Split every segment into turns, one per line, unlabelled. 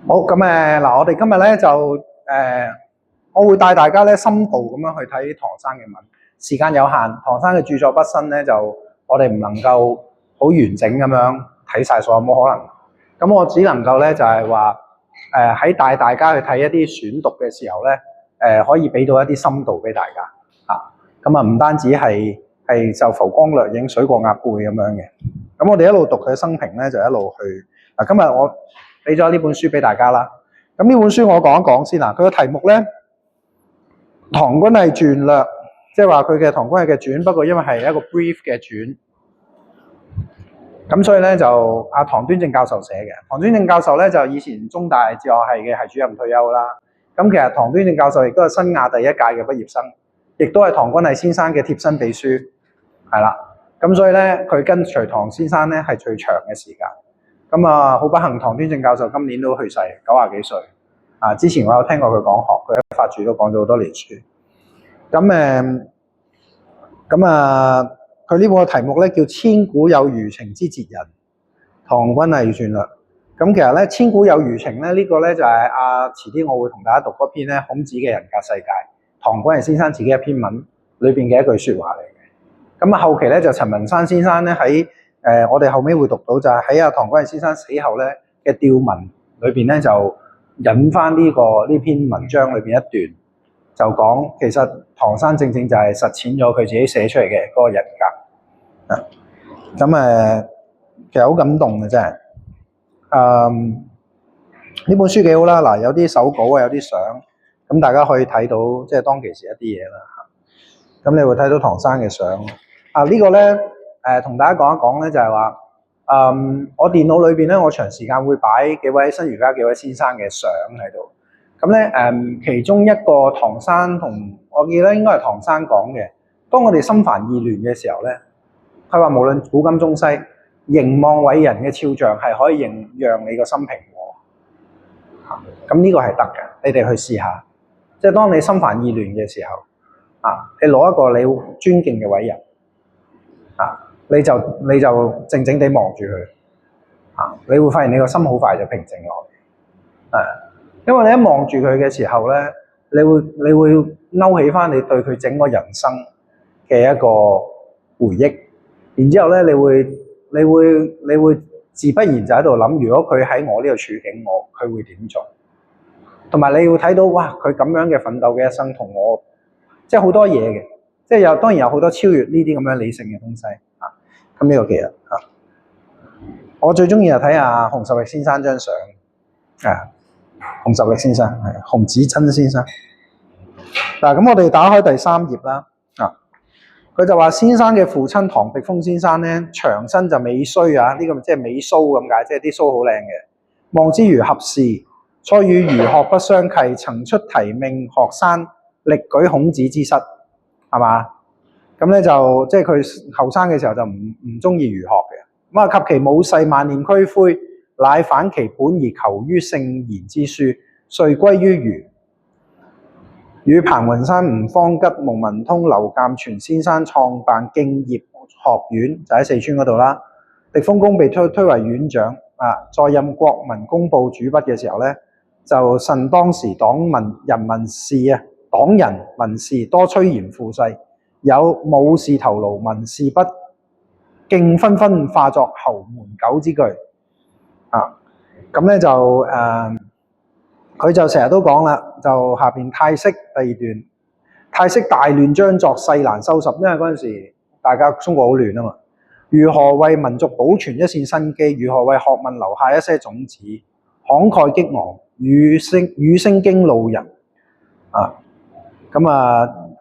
好，咁嗱，我哋今日咧就我會帶大家咧深度咁樣去睇唐生嘅文。時間有限，唐生嘅著作不新咧，就我哋唔能夠好完整咁樣睇晒所有，冇可能。咁我只能夠咧就係話喺帶大家去睇一啲選讀嘅時候咧，可以俾到一啲深度俾大家啊。咁啊，唔單止係就浮光掠影、水過鴨背咁樣嘅。咁我哋一路讀佢嘅生平咧，就一路去嗱。今日我俾咗呢本書俾大家啦。咁呢本書我講一講先啦。佢嘅題目咧，《唐君毅傳略》，即係話佢嘅《唐君毅嘅傳》，不過因為係一個 brief 嘅傳，咁所以咧就阿唐端正教授寫嘅。唐端正教授咧就以前中大哲學系嘅系主任退休啦。咁其實唐端正教授亦都係新亞第一屆嘅畢業生，亦都係唐君毅先生嘅貼身秘書，係啦。咁所以咧佢跟隨唐先生咧係最長嘅時間。咁啊，好不幸，唐端正教授今年都去世，90幾歲。啊，之前我有聽過佢講學，佢喺法住都講咗好多年書。咁佢呢本嘅題目咧叫《千古有餘情之哲人》，唐君毅傳略。咁其實咧，千古有餘情咧呢個咧就係遲啲我會同大家讀嗰篇咧孔子嘅人格世界，唐君毅先生自己一篇文裏邊嘅一句説話嚟嘅。咁後期咧就陳文山先生咧喺我哋後尾會讀到就係喺唐君毅先生死後咧嘅弔文裏邊咧就引翻呢篇文章裏邊一段，就講其實唐生正正就係實踐咗佢自己寫出嚟嘅嗰個人格。咁其實好感動嘅真係。呢本書幾好啦，嗱有啲手稿啊，有啲相，咁大家可以睇到即係當其時一啲嘢啦嚇。咁你會睇到唐生嘅相。呢個咧同大家講一講咧，就係話我電腦裏邊咧，我長時間會擺幾位新儒家幾位先生嘅相喺度。咁咧其中一個唐生同我記得應該係唐生講嘅，當我哋心煩意亂嘅時候咧，佢話無論古今中西，凝望偉人嘅肖像係可以讓你個心平和。咁呢個係得嘅，你哋去試下。即係當你心煩意亂嘅時候，你攞一個你尊敬嘅偉人，你就靜靜地望住佢，你會發現你個心好快就平靜落嚟。因為你一望住佢嘅時候咧，你會勾起翻你對佢整個人生嘅一個回憶，然之後咧你會自不然就喺度諗，如果佢喺我呢個處境，佢會點做？同埋你要睇到，哇！佢咁樣嘅奮鬥嘅一生，同我即係好多嘢嘅，即係當然有好多超越呢啲咁樣理性嘅東西。咁呢個其實我最中意就睇下熊十力先生張相。熊十力先生係熊子珍先生。嗱，咁我哋打開第3頁啦。佢就話先生嘅父親唐滌風先生咧，長身就美鬚啊，呢個即係美鬚咁解，即係啲鬚好靚嘅。望之如合士，初與儒學不相契，曾出題命學生，力舉孔子之失，係嘛？咁咧就即係佢後生嘅時候就唔中意儒學嘅。咁及其母逝萬念俱灰，乃返其本而求於聖賢之書，遂歸於儒。與彭雲山、吳方吉、蒙文通、劉鑑全先生創辦敬業學院，就喺四川嗰度啦。滌豐公被推為院長，在任國民公報主筆嘅時候咧，就慎當時黨人民士多趨炎附勢，有武士頭顱民士筆，競紛紛化作侯門狗之句。咁咧就佢就成日都講啦，就下邊泰式第2段，泰式大亂將作，勢難收拾，因為嗰陣時大家中國好亂啊嘛。如何為民族保存一線生機？如何為學問留下一些種子？慷慨激昂，語聲驚路人。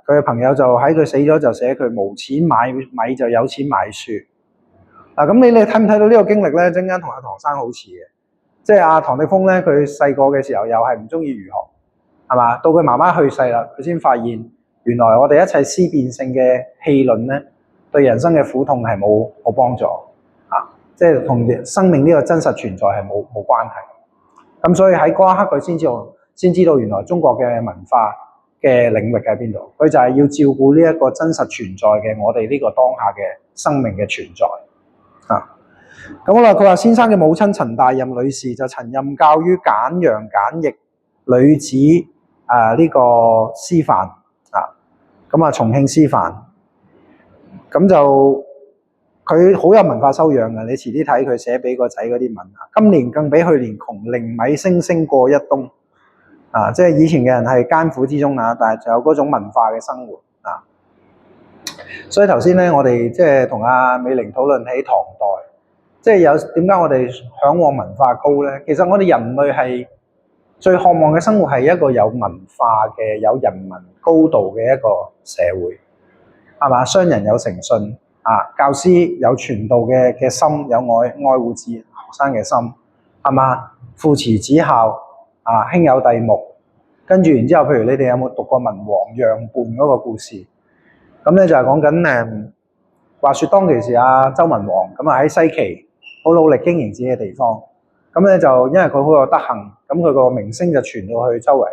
佢嘅朋友就喺佢死咗就寫佢無錢買米就有錢買樹。咁你睇唔睇到呢個經歷咧？陣間同阿唐生好似嘅。即係唐滌風咧，佢細個嘅時候又係唔中意儒學，係嘛？到佢媽媽去世啦，佢先發現原來我哋一切思辨性嘅戲論咧，對人生嘅苦痛係冇幫助，即係同生命呢個真實存在係冇關係。咁所以喺嗰一刻佢先知道原來中國嘅文化嘅領域喺邊度。佢就係要照顧呢一個真實存在嘅我哋呢個當下嘅生命嘅存在。咁好啦，佢話先生嘅母親陳大任女士就曾任教於簡陽簡易女子呢個師範咁重慶師範，咁就佢好有文化修養嘅。你遲啲睇佢寫俾個仔嗰啲文今年更比去年窮，零米星星過一冬即係以前嘅人係艱苦之中但係就有嗰種文化嘅生活所以頭先咧，我哋即係同阿美玲討論起唐代，即係有點解我哋嚮往文化高咧？其實我哋人類係最渴望嘅生活係一個有文化嘅、有人民高度嘅一個社會，係嘛？商人有誠信教師有傳道嘅心，有愛護學生嘅心，係嘛？父慈子孝兄友弟睦，跟住然之後，譬如你哋有冇讀過文王楊叛嗰個故事？咁咧就係講緊話說當其時周文王咁喺西岐好努力經營自己嘅地方，咁咧就因為佢好有德行，咁佢個名聲就傳到去周圍。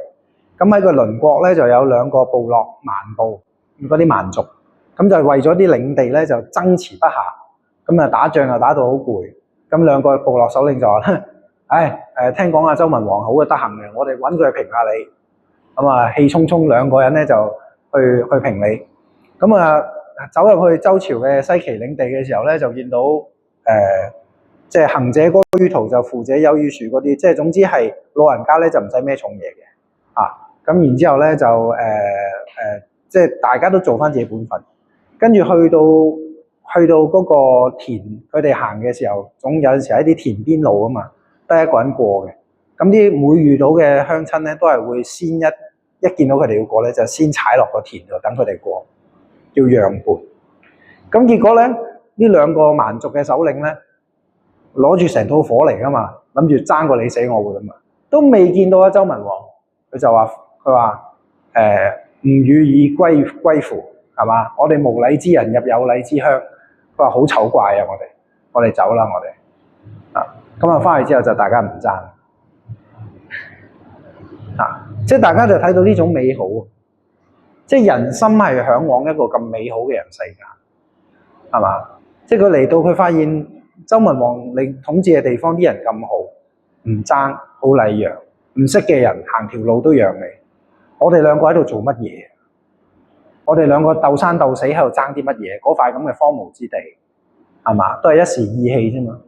咁喺佢鄰國咧就有兩個部落蠻部，嗰啲蠻族，咁就為咗啲領地咧就爭持不下，咁打仗又打到好攰。咁兩個部落首領就話：聽講周文王好有德行嘅，我哋揾佢去評下你。咁氣沖沖兩個人咧就去評你。咁走入去周朝嘅西岐領地嘅時候咧，就見到即係行者歸於途，就富者優於庶嗰啲，即係總之係老人家咧就唔使孭重嘢嘅咁然之後咧就即係大家都做翻自己本分，跟住去到嗰個田，佢哋行嘅時候，總有陣時喺啲田邊路啊嘛，得一個人過嘅。咁啲每遇到嘅鄉親咧，都係會先一見到佢哋要過咧，就先踩落個田度等佢哋過。叫讓伴，咁結果咧呢兩個蠻族嘅首領咧，攞住成套火嚟噶嘛，諗住爭過你死我活噶嘛，都未見到周文王，佢就話吾與爾歸乎，係嘛？我哋無禮之人入有禮之鄉，佢話好醜怪啊！我哋走啦，我哋咁翻去之後就大家唔爭即係大家就睇到呢種美好。即係人心係嚮往一個咁美好嘅人世界，係嘛？即係佢嚟到，佢發現周文王你統治嘅地方啲人咁好，唔爭，好禮讓，唔識嘅人行條路都讓你。我哋兩個喺度做乜嘢？我哋兩個鬥生鬥死喺度爭啲乜嘢？嗰塊咁嘅荒蕪之地，係嘛？都係一時意氣啫嘛。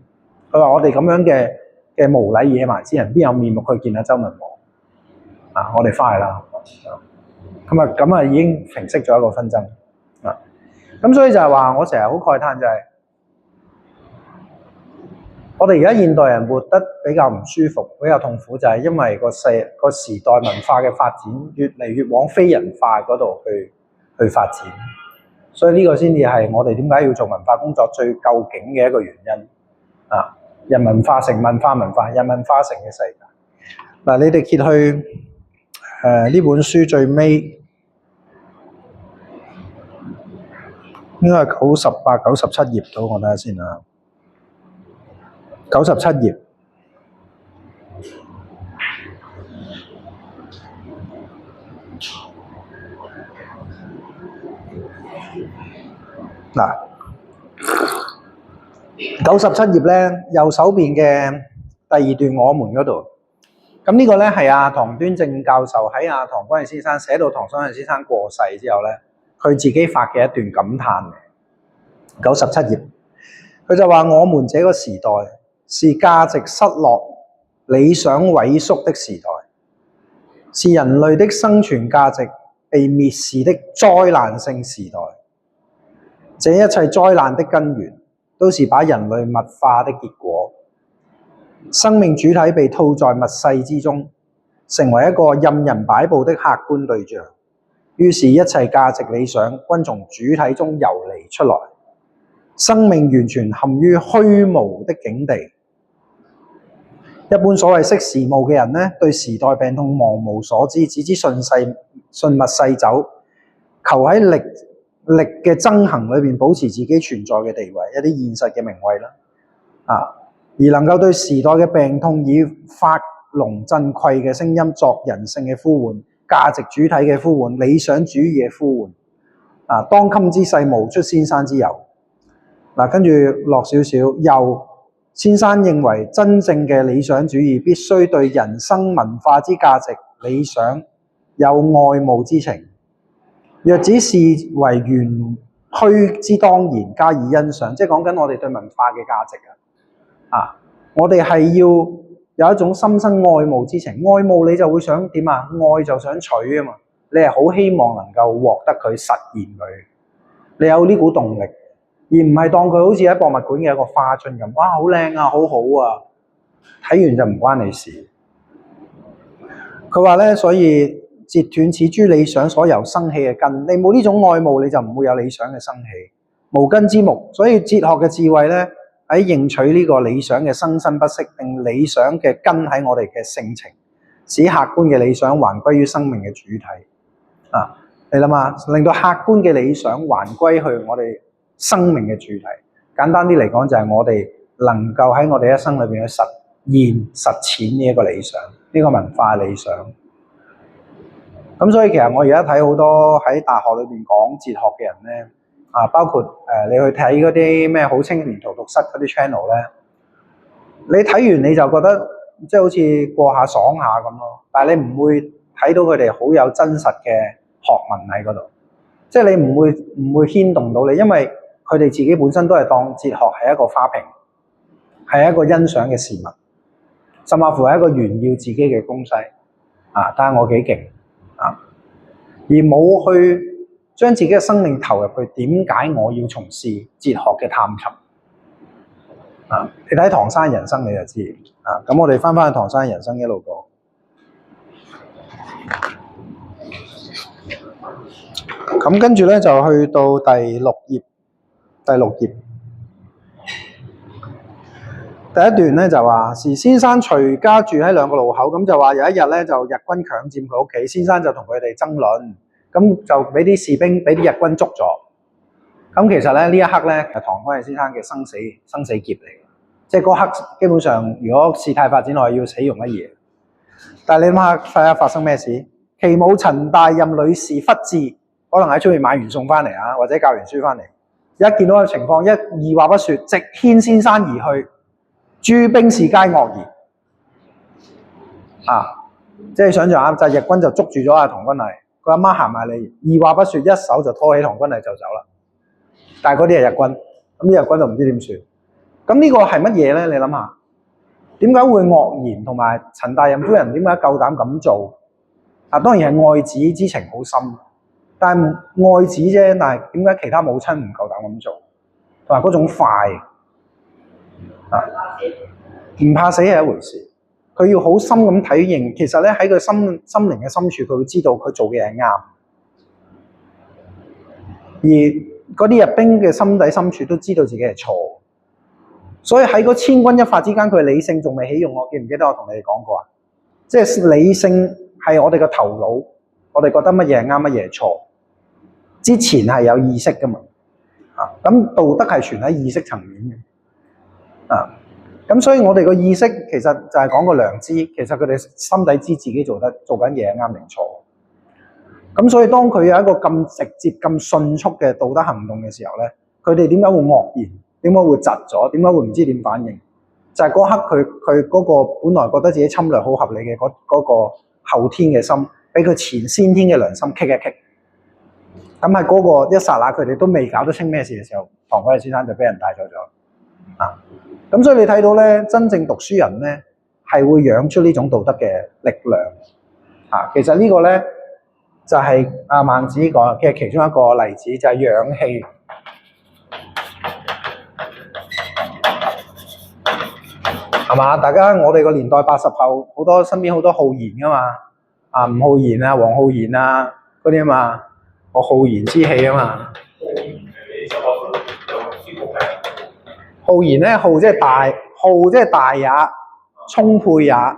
佢話我哋咁樣嘅無禮野蠻之人，邊有面目去見下周文王？我哋翻去啦。咁已經平息咗一個紛爭咁所以就係話，我成日好慨嘆就係，我哋而家現代人活得比較唔舒服，比較痛苦，就係因為個時代文化嘅發展越嚟越往非人化嗰度去發展，所以呢個先至係我哋點解要做文化工作最究竟嘅一個原因人文化成文化，人文化成嘅世界。你哋揭去呢本書最尾。應該係98、97頁到，我睇下先97頁。97頁咧，右手邊嘅第二段我們嗰度。咁呢個咧係唐端正教授喺唐君毅先生寫到唐君毅先生過世之後咧，佢自己發嘅一段感嘆嘅97頁，佢就話：我們這個時代是價值失落、理想萎縮的時代，是人類的生存價值被蔑視的災難性時代。這一切災難的根源，都是把人類物化的結果。生命主體被套在物世之中，成為一個任人擺佈的客觀對象。於是，一切價值理想均從主體中游離出來，生命完全陷於虛無的境地。一般所謂識時務嘅人呢，對時代病痛茫無所知，只知順物世走，求喺力嘅爭衡裏面保持自己存在嘅地位，一啲現實嘅名位啦。而能夠對時代嘅病痛以發聾振聵嘅聲音作人性嘅呼喚、價值主體嘅呼喚、理想主義嘅呼喚。當今之世無出先生之有。跟住落少少，又先生認為真正嘅理想主義必須對人生文化之價值、理想有愛慕之情，若只視為玄虛之當然加以欣賞，即係講緊我哋對文化嘅價值啊！我哋係要有一種深深愛慕之情，愛慕你就會想點啊？愛就想取啊嘛，你係好希望能夠獲得佢、實現佢，你有呢股動力。而唔係當佢好似喺博物館嘅一個花樽咁，哇，好靚啊，好好啊！睇完就唔關你事。佢話咧，所以截斷此諸理想所由生起嘅根，你冇呢種愛慕，你就唔會有理想嘅生起。無根之木，所以哲學嘅智慧咧，喺認取呢個理想嘅生生不息，令理想嘅根喺我哋嘅性情，使客觀嘅理想還歸於生命嘅主體。啊，你諗下，令到客觀嘅理想還歸去我哋生命嘅主題，簡單啲嚟講就係我哋能夠喺我哋一生裏邊去實現實踐呢一個理想，呢個文化理想。咁所以其實我而家睇好多喺大學裏邊講哲學嘅人咧，包括你去睇嗰啲咩好青年荼毒室嗰啲 channel 咧，你睇完你就覺得即係好似過下爽下咁咯，但係你唔會睇到佢哋好有真實嘅學問喺嗰度，即係你唔會牽動到你，因為佢哋自己本身都係當哲學係一個花瓶，係一個欣賞嘅事物，甚至乎係一個炫耀自己嘅東西啊！但係我幾勁啊，而冇去將自己嘅生命投入去，點解我要從事哲學嘅探尋啊？你睇唐山人生你就知啊！咁我哋翻去唐山人生一路講，咁跟住咧就去到第六頁。第六頁第一段咧就話是先生隨家住喺兩個路口，咁就話有一日咧就日軍強佔佢屋企，先生就同佢哋爭論，咁就俾啲士兵俾啲日軍捉咗。咁其實咧呢一刻咧係唐君毅先生嘅生死劫嚟嘅，即係嗰刻基本上如果事態發展落去要死用乜嘢。但係你諗下睇下發生咩事？其母陳大任女士忽至，可能喺出面買完餸翻嚟啊，或者教完書翻嚟。一見到個情況，二話不說，直牽先生而去，諸兵士皆愕然。即係想象下，就日軍就捉住咗阿唐君毅，佢阿媽行埋嚟，二話不說，一手就拖起唐君毅就走啦。但係嗰啲係日軍，咁啲日軍就唔知點算。咁呢個係乜嘢咧？你諗下，點解會愕然？同埋陳大任夫人點解夠膽咁做？當然係愛子之情好深。但係愛子啫，但係點解其他母親唔夠膽咁做？同埋嗰種快唔怕死係一回事，佢要好深咁體認。其實咧喺佢心靈嘅深處，佢會知道佢做嘅係啱。而嗰啲日兵嘅心底深處都知道自己係錯，所以喺嗰千鈞一髮之間，佢理性仲未起用。我記唔記得我同你哋講過啊？即係理性係我哋個頭腦，我哋覺得乜嘢係啱，乜嘢係錯。之前係有意識噶嘛，咁道德係存喺意識層面嘅，咁所以我哋個意識其實就係講個良知，其實佢哋心底知自己做緊嘢係啱定錯，咁所以當佢有一個咁直接、咁迅速嘅道德行動嘅時候咧，佢哋點解會愕然？點解會窒咗？點解會唔知點反應？就係嗰刻佢嗰個本來覺得自己侵略好合理嘅嗰個後天嘅心，俾佢先天嘅良心棘一棘。咁喺嗰個一剎那，佢哋都未搞得清咩事嘅時候，唐君毅先生就俾人帶走咗。咁所以你睇到咧，真正讀書人咧係會養出呢種道德嘅力量。其實呢個咧就係孟子講嘅其中一個例子，就係養氣。係嘛？大家我哋個年代80後，好多身邊好多浩然噶嘛，吳浩然啊、黃浩然啊嗰啲啊嘛。我浩然之氣啊嘛，浩然咧，浩即係大，浩即係大也，充沛也，浩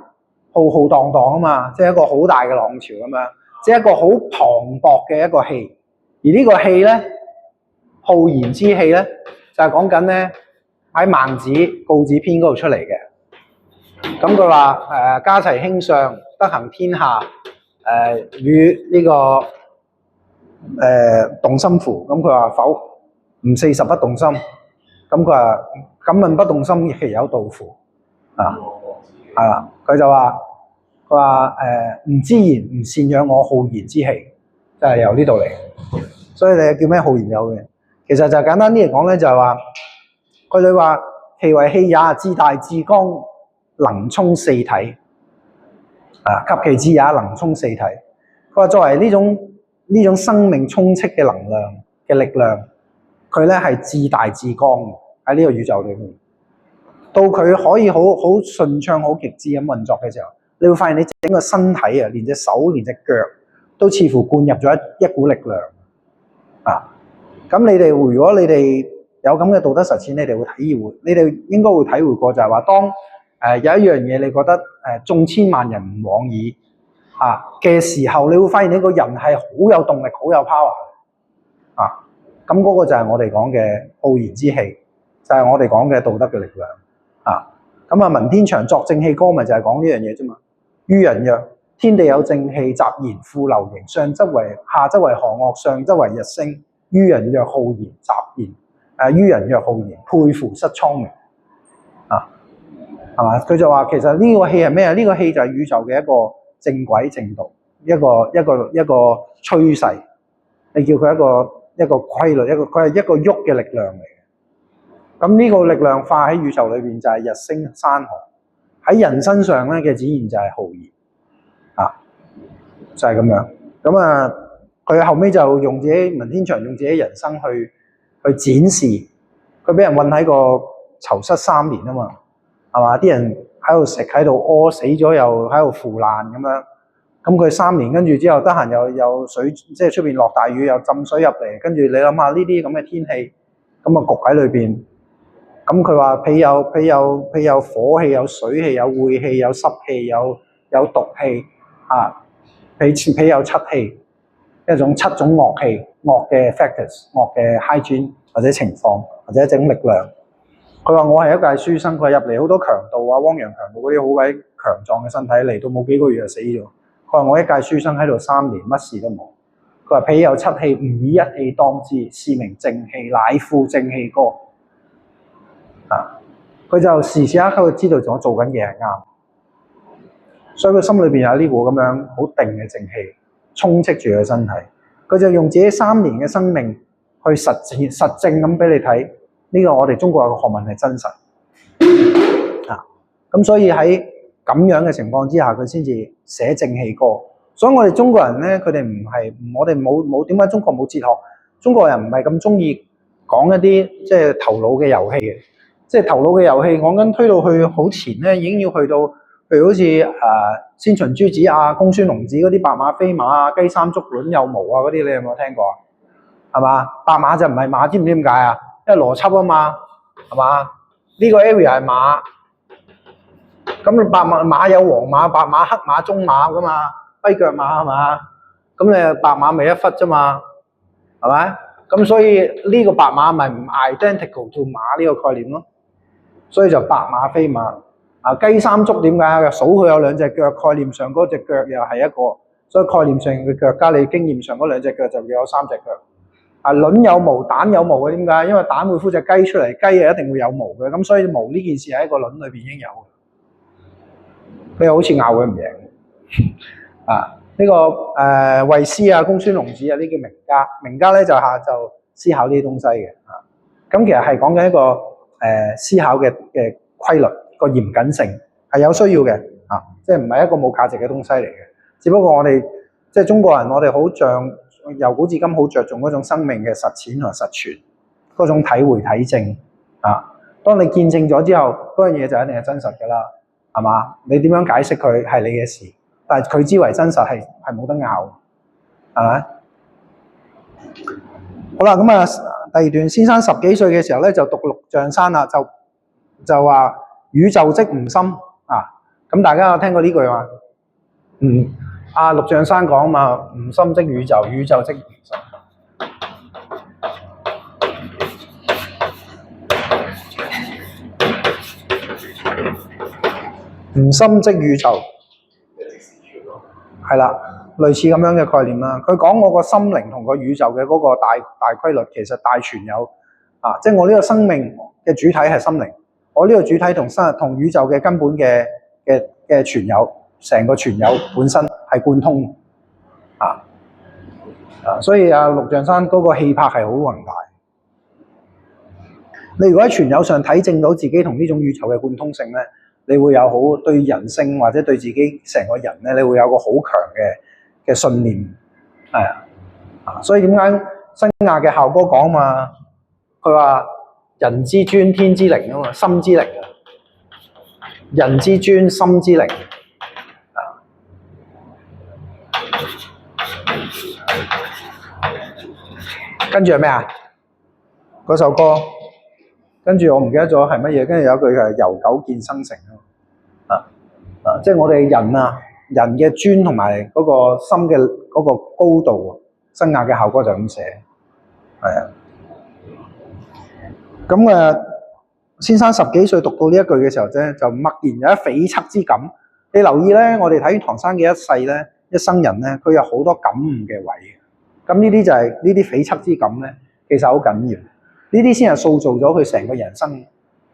浩蕩蕩啊嘛，即係一個好大嘅浪潮咁樣，即係一個好磅礴嘅一個氣。而呢個氣咧，浩然之氣咧，就係講緊咧喺孟子《告子篇》嗰度出嚟嘅。咁佢話家齊卿相，德行天下，與呢個動心乎？咁佢話否，吾40不動心。咁佢話敢問不動心，其有道乎？啊，係啦，佢就話唔知言唔善養我浩然之氣，就係由呢度嚟。所以你叫咩浩然有嘅？其實就簡單啲嚟講咧，就係話佢哋話其為氣也，至大至剛，能充四體。及其至也，能充四體。佢話作為呢種生命充斥嘅能量嘅力量，佢咧係至大至剛喺呢個宇宙裏面。到佢可以好順暢、好極致咁運作嘅時候，你會發現你整個身體啊，連隻手、連隻腳都似乎灌入咗一股力量。咁你哋如果你哋有咁嘅道德實踐，你哋會你哋應該會體會過就係話，當有一樣嘢你覺得眾千萬人唔往矣嘅時候，你會發現你個人係好有動力、好有 power 咁嗰個就係我哋講嘅浩然之氣，就係我哋講嘅道德嘅力量咁文天祥作正氣歌咪就係講呢樣嘢啫嘛。於人曰：天地有正氣，雜然賦流形，下則為河岳，上則為日星。於人曰浩然，雜然於人曰浩然，沛乎塞蒼冥。係嘛？佢就話其實呢個氣係咩啊？呢個氣就係宇宙嘅一個正軌正道，一個趨勢。你叫佢一個規律，佢係一個喐嘅力量嚟嘅。咁呢個力量化喺宇宙裏邊就係日星山河，喺人身上咧嘅展現就係浩然就係咁樣。咁佢後尾就用自己文天祥用自己人生去展示，佢俾人韞喺個囚室3年啊嘛。係嘛？啲人喺度食，喺度屙，死咗又喺度腐爛咁樣。咁佢3年，跟住之後得閒又水，即係出邊落大雨又浸水入嚟。跟住你諗下呢啲咁嘅天氣，咁焗喺裏邊。咁佢話脾有火氣，有水氣，有晦氣，有濕氣，有毒氣脾有七氣，7種惡氣，惡嘅 factors， 惡嘅 hygiene 或者情況或者一種力量。佢話我係一介書生，佢入嚟好多強盜汪洋強盜嗰啲好鬼強壯嘅身體，嚟到冇幾個月就死咗。佢話我一介書生喺度3年，乜事都冇。佢話脾有七氣，吾以一氣當之，是名正氣，乃賦正氣歌。佢就時時刻刻知道我做緊嘢係啱，所以佢心裏邊有呢股咁樣好定嘅正氣充斥住佢身體。佢就用自己3年嘅生命去實證咁俾你睇。呢個我哋中國有個學問係真實咁所以喺咁樣嘅情況之下，佢先至寫正氣歌。所以我哋中國人咧，佢哋我哋冇點解中國冇哲學？中國人唔係咁中意講一啲即係頭腦嘅遊戲嘅，即係頭腦嘅遊戲講緊推到去好前咧，已經要去到譬如好似先秦諸子公孫龍子嗰啲白馬飛馬雞三足卵有毛嗰啲，你有冇聽過係嘛？白馬就唔係馬，知唔知點解啊？因為邏輯啊嘛，係嘛？呢個 area 係馬，咁白馬有黃馬、白馬、黑馬、中馬噶嘛，跛腳馬係嘛？咁你白馬咪一忽啫嘛，係咪？咁所以呢個白馬咪唔 identical to 馬呢個概念咯，所以就白馬飛馬。雞三足點解啊？數佢有2隻腳，概念上嗰隻腳又係一個，所以概念上嘅腳加你經驗上嗰2隻腳就要有3隻腳。卵有毛，蛋有毛嘅，點解？因為蛋會孵隻雞出嚟，雞一定會有毛嘅，咁所以毛呢件事喺個卵裏邊已經有嘅。你好似拗佢唔贏呢個惠施公孫龍子呢叫名家，名家咧就下晝思考呢啲東西嘅咁其實係講緊一個思考嘅規律，個嚴謹性係有需要嘅即係唔係一個冇價值嘅東西嚟嘅。只不過我哋即係中國人，我哋好像由古至今好着重嗰種生命嘅實踐同實存，嗰種體會體證當你見證咗之後，嗰樣嘢就一定係真實㗎啦，係嘛？你點樣解釋佢係你嘅事，但係佢之為真實係冇得拗，係咪？好啦，咁第二段，先生10幾歲嘅時候咧就讀陸象山啦，就話宇宙即吾心咁大家有聽過呢句話？陸象山講嘛，吾心即宇宙，宇宙即吾心。吾心即宇宙，係啦，類似咁樣嘅概念啦。佢講我個心靈同個宇宙嘅嗰個大規律，其實大全有即係我呢個生命嘅主體係心靈，我呢個主體同宇宙嘅根本嘅存有，成個存有本身係貫通啊！所以陸象山嗰個氣魄係好宏大。你如果喺存有上體證到自己同呢種宇宙嘅貫通性咧，你會有好對人性或者對自己成個人咧，你會有個好強嘅信念，係啊！所以點解新亞嘅校歌講嘛？佢話人之尊，天之靈啊嘛，心之靈啊！人之尊，心之靈啊！跟住係咩啊？嗰首歌。跟住我唔記得咗係乜嘢，跟住有句係由久見生成即係我哋人嘅尊同埋嗰個心嘅嗰個高度，新亞嘅校歌就咁寫，係啊。咁先生10幾歲讀到呢一句嘅時候啫，就默然有一悱惻之感。你留意咧，我哋睇唐生嘅一世咧，一生人咧，佢有好多感悟嘅位。咁呢啲就係呢啲悱惻之感咧，其實好緊要。呢啲先係塑造咗佢成個人生、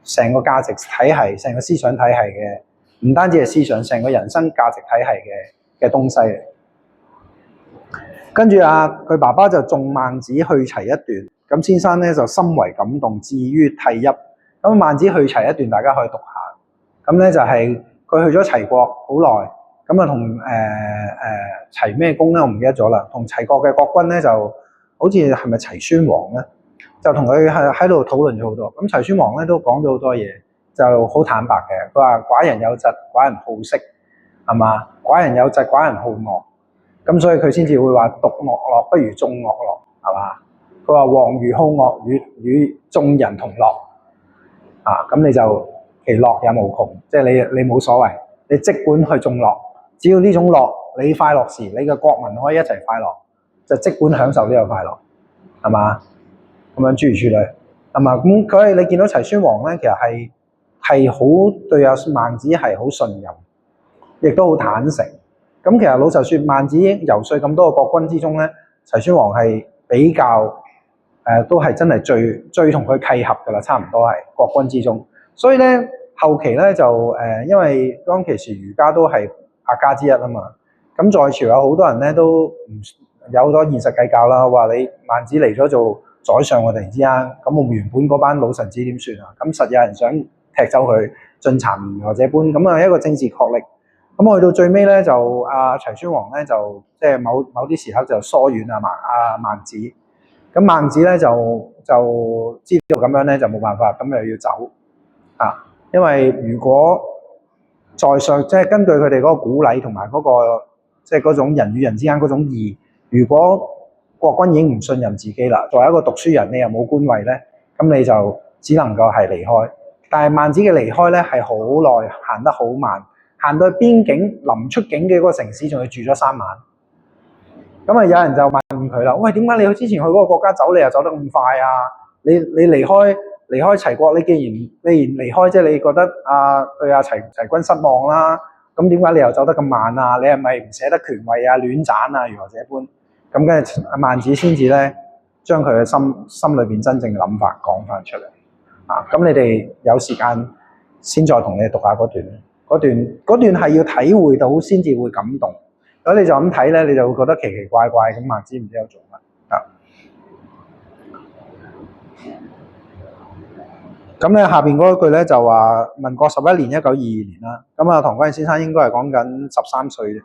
成個價值體系、成個思想體系嘅，唔單止係思想，成個人生價值體系嘅東西嚟。跟住佢爸爸就誦孟子去齊一段，咁先生咧就深為感動，至於涕泣。咁孟子去齊一段，大家可以讀下。咁咧就係佢去咗齊國好耐，咁同齊咩公咧，我唔記得咗啦。同齊國嘅國君咧，就好似係咪齊宣王咧？就同佢喺度討論咗好多，咁齊宣王咧都講咗好多嘢，就好坦白嘅。佢話寡人有疾，寡人好色，係嘛？寡人有疾，寡人好樂，咁所以佢先至會話獨樂樂不如眾樂樂，係嘛？佢話王如好樂，與眾人同樂，咁你就其樂也無窮，即係你冇所謂，你即管去眾樂，只要呢種樂你快樂時，你嘅國民可以一齊快樂，就即管享受呢個快樂，係嘛？咁樣諸如此類，係嘛？咁佢你見到齊宣王咧，其實係好對孟子係好信任，亦都好坦誠。咁其實老實說，孟子游說咁多個國君之中咧，齊宣王係比較都係真係最同佢契合㗎啦，差唔多係國君之中。所以咧後期咧就因為當其時儒家都係8家之一啊嘛，咁在朝有好多人咧都唔有好多現實計較啦，話你孟子嚟咗做宰相，我突然之間咁我原本嗰班老臣子點算啊？咁實有人想踢走佢，進讒言或者般，咁一個政治確力。咁去到最尾咧，就齊宣王咧就即係某啲時刻就疏遠孟子。咁孟子咧就知道咁樣咧就冇辦法，咁又要走因為如果在上即係根據佢哋嗰個鼓勵同埋嗰個即係嗰種人與人之間嗰種義，如果國君已經唔信任自己啦，作為一個讀書人，你又冇官位咧，咁你就只能夠係離開。但係孟子嘅離開咧係好耐，行得好慢，行到邊境臨出境嘅嗰個城市，仲要住咗3晚。咁有人就問佢啦：喂，點解你之前去嗰個國家走，你又走得咁快啊？你離開齊國，你既然離開，即係你覺得對齊君失望啦，咁點解你又走得咁慢啊？你係咪唔捨得權位啊、亂斬啊，如何這般？咁跟住孟子先至咧，將佢嘅心裏邊真正嘅諗法講翻出嚟。咁你哋有時間先再同你讀下嗰段係要體會到先至會感動。如果你就咁睇咧，你就會覺得奇奇怪怪咁，孟子唔知有做乜。咁咧下邊嗰句咧就話民國11年1922年啦。咁唐君先生應該係講緊13歲啫。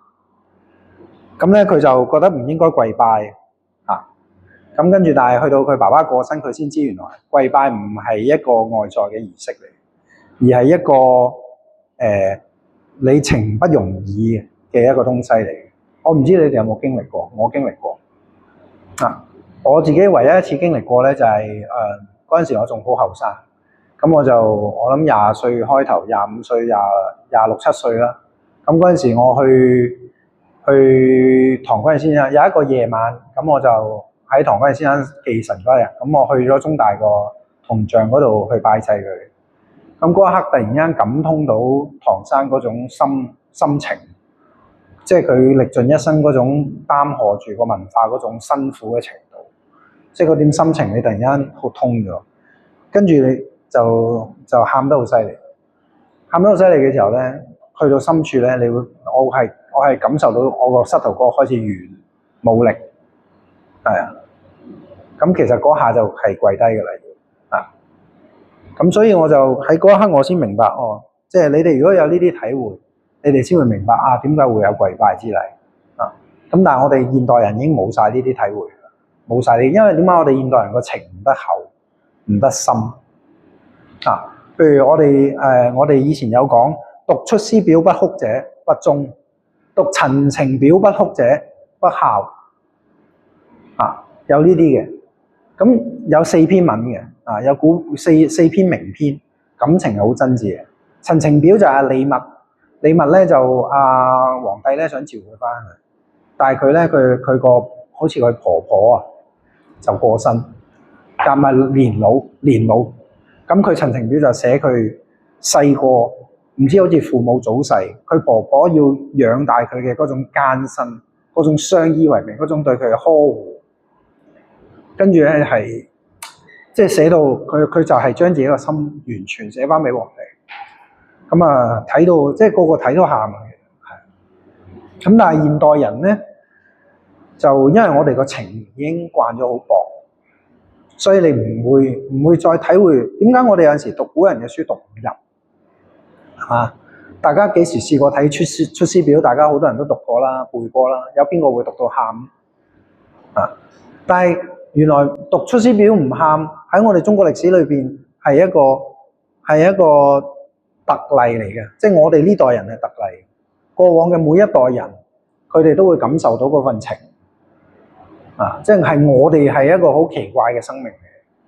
咁咧佢就覺得唔應該跪拜咁跟住，但係去到佢爸爸過身，佢先知原來跪拜唔係一個外在嘅儀式嚟，而係一個你情不容已嘅一個東西嚟。我唔知你哋有冇經歷過，我經歷過我自己唯一一次經歷過咧就係嗰陣時我仲好後生，咁我諗20歲開頭，25歲、26、7歲啦。咁嗰陣時我去唐君先生有一個夜晚，咁我就喺唐君先生忌辰嗰日，咁我去咗中大個銅像嗰度去拜祭佢。咁嗰一刻突然間感通到唐生嗰種心情，即係佢歷盡一生嗰種擔荷住個文化嗰種辛苦嘅程度，即係嗰點心情你突然間好通咗。跟住你就喊得好犀利，喊得好犀利嘅時候咧，去到深處咧，我係感受到我個膝頭哥開始軟冇力，係啊，咁其實嗰下就係跪低嘅啦，啊，咁所以我就喺嗰一刻我先明白即係你哋如果有呢啲體會，你哋先會明白點解會有跪拜之禮啊。咁但係我哋現代人已經冇晒呢啲體會，冇晒呢，因為點解我哋現代人個情唔得厚，唔得深啊？譬如我哋以前有講，讀出師表不哭者不忠，讀陳情表不哭者不孝啊，有呢啲嘅。咁有4篇文嘅有四篇名篇，感情係好真摯嘅。陳情表就係李密，李密咧就皇帝咧想召佢翻去，但係佢咧佢個好似佢婆婆就過身，但係年老，咁佢陳情表就寫佢細個唔知好似父母早逝，佢婆婆要養大佢嘅嗰種艱辛，嗰種相依為命，嗰種對佢嘅呵護，跟住咧係即係寫到佢就係將自己個心完全寫翻俾皇帝。咁睇到即係個個睇都喊嘅，係。咁但係現代人咧，就因為我哋個情已經慣咗好薄，所以你唔會再體會點解我哋有陣時讀古人嘅書讀唔入，係嘛？大家幾時試過睇出師表？大家好多人都讀過啦，背過啦，有邊個會讀到喊啊？但係原來讀出師表唔喊喺我哋中國歷史裏邊係一個特例嚟嘅，即係我哋呢代人係特例。過往嘅每一代人，佢哋都會感受到嗰份情即係我哋係一個好奇怪嘅生命嚟。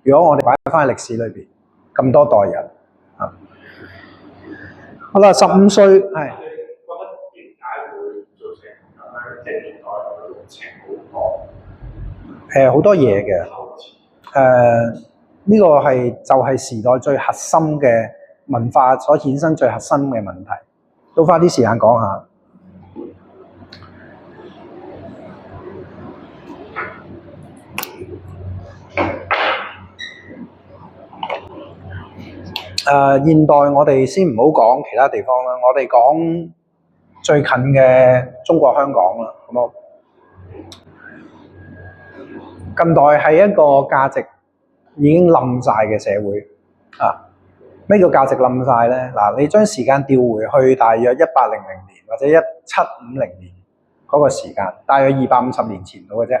如果我哋擺翻喺歷史裏邊咁多代人好啦，15歲係。
你覺得點解會造成咁樣？即係年代嘅情好多
好多嘢嘅。呢個就係時代最核心嘅文化所衍生最核心嘅問題，都花啲時間講下。現代我哋先唔好講其他地方啦，我哋講最近嘅中國香港啦，好冇？近代係一個價值已經冧晒嘅社會咩叫價值冧晒咧？你將時間調回去大約1800年或者1750年嗰個時間，大約250年前到嘅啫。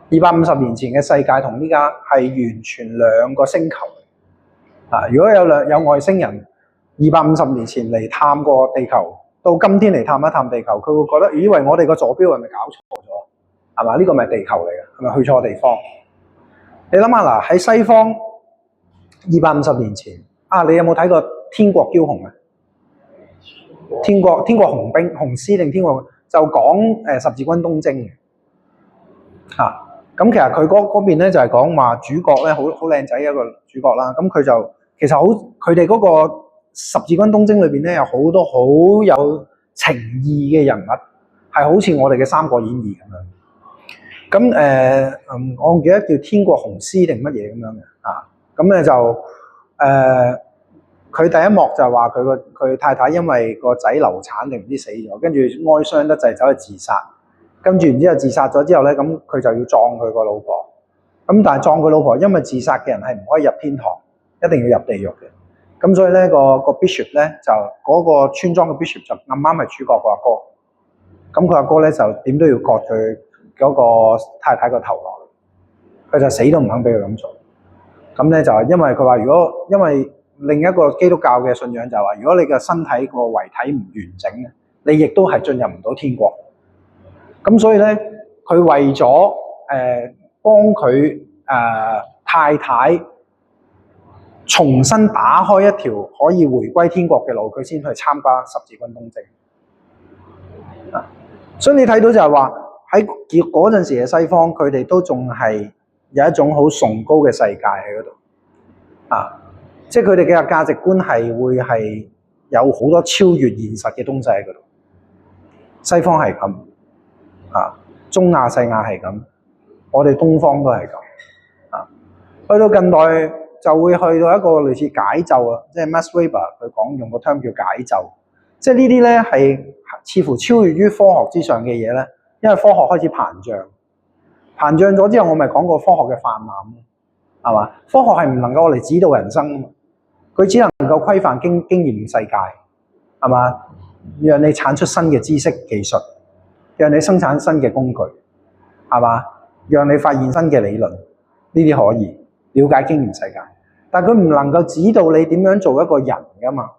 250年前嘅世界同呢家係完全兩個星球。如果有外星人250年前嚟探過地球，到今天嚟探一探地球，佢會覺得以為我哋個坐標係咪搞錯咗？係嘛？呢個咪地球嚟嘅，係咪去錯地方？你諗下喺西方250年前你有冇睇過《天國驕雄》啊？天國雄兵雄師定天國就講十字軍東征嘅咁其實佢嗰邊咧就係講話主角咧好靚仔一個主角啦。咁佢就其實佢哋嗰個十字軍東征裏邊咧有好多好有情義嘅人物，係好似我哋嘅《三國演義》咁樣。咁我唔記得叫天國雄師定乜嘢咁樣嘅咁咧就佢第一幕就係話佢太太因為個仔流產定唔知死咗，跟住哀傷得滯走去自殺，跟住然之後自殺咗之後咧，咁佢就要葬佢個老婆。咁但係葬佢老婆，因為自殺嘅人係唔可以入天堂，一定要入地獄嘅。咁所以咧個 bishop 咧就嗰個村莊嘅 bishop 就啱啱係主角個阿哥。咁佢阿哥咧就點都要割佢嗰個太太個頭落嚟，佢就死都唔肯俾佢咁做。咁咧就係因為佢話因為另一個基督教嘅信仰就係話，如果你嘅身體個遺體唔完整嘅，你亦都係進入唔到天國。咁所以咧，佢為咗幫佢太太重新打開一條可以回歸天國嘅路，佢先去參加十字軍東征。所以你睇到就係話喺嗰陣時嘅西方，佢哋都仲係有一種好崇高嘅世界喺嗰度即係佢哋嘅價值觀係有好多超越現實嘅東西喺嗰度。西方係咁中亞、西亞係咁，我哋東方都係咁去到近代，就會去到一個類似解咒啊，即係 Max Weber 佢講用個 term 叫解咒，即係呢啲咧係似乎超越於科學之上嘅嘢咧，因為科學開始膨脹，膨脹咗之後，我咪講過科學嘅泛濫，係嘛？科學係唔能夠嚟指導人生，佢只能夠規範經驗世界，係嘛？讓你產出新嘅知識技術，讓你生產新嘅工具，係嘛？讓你發現新嘅理論，呢啲可以了解經驗世界，但佢唔能夠指導你點樣做一個人噶嘛，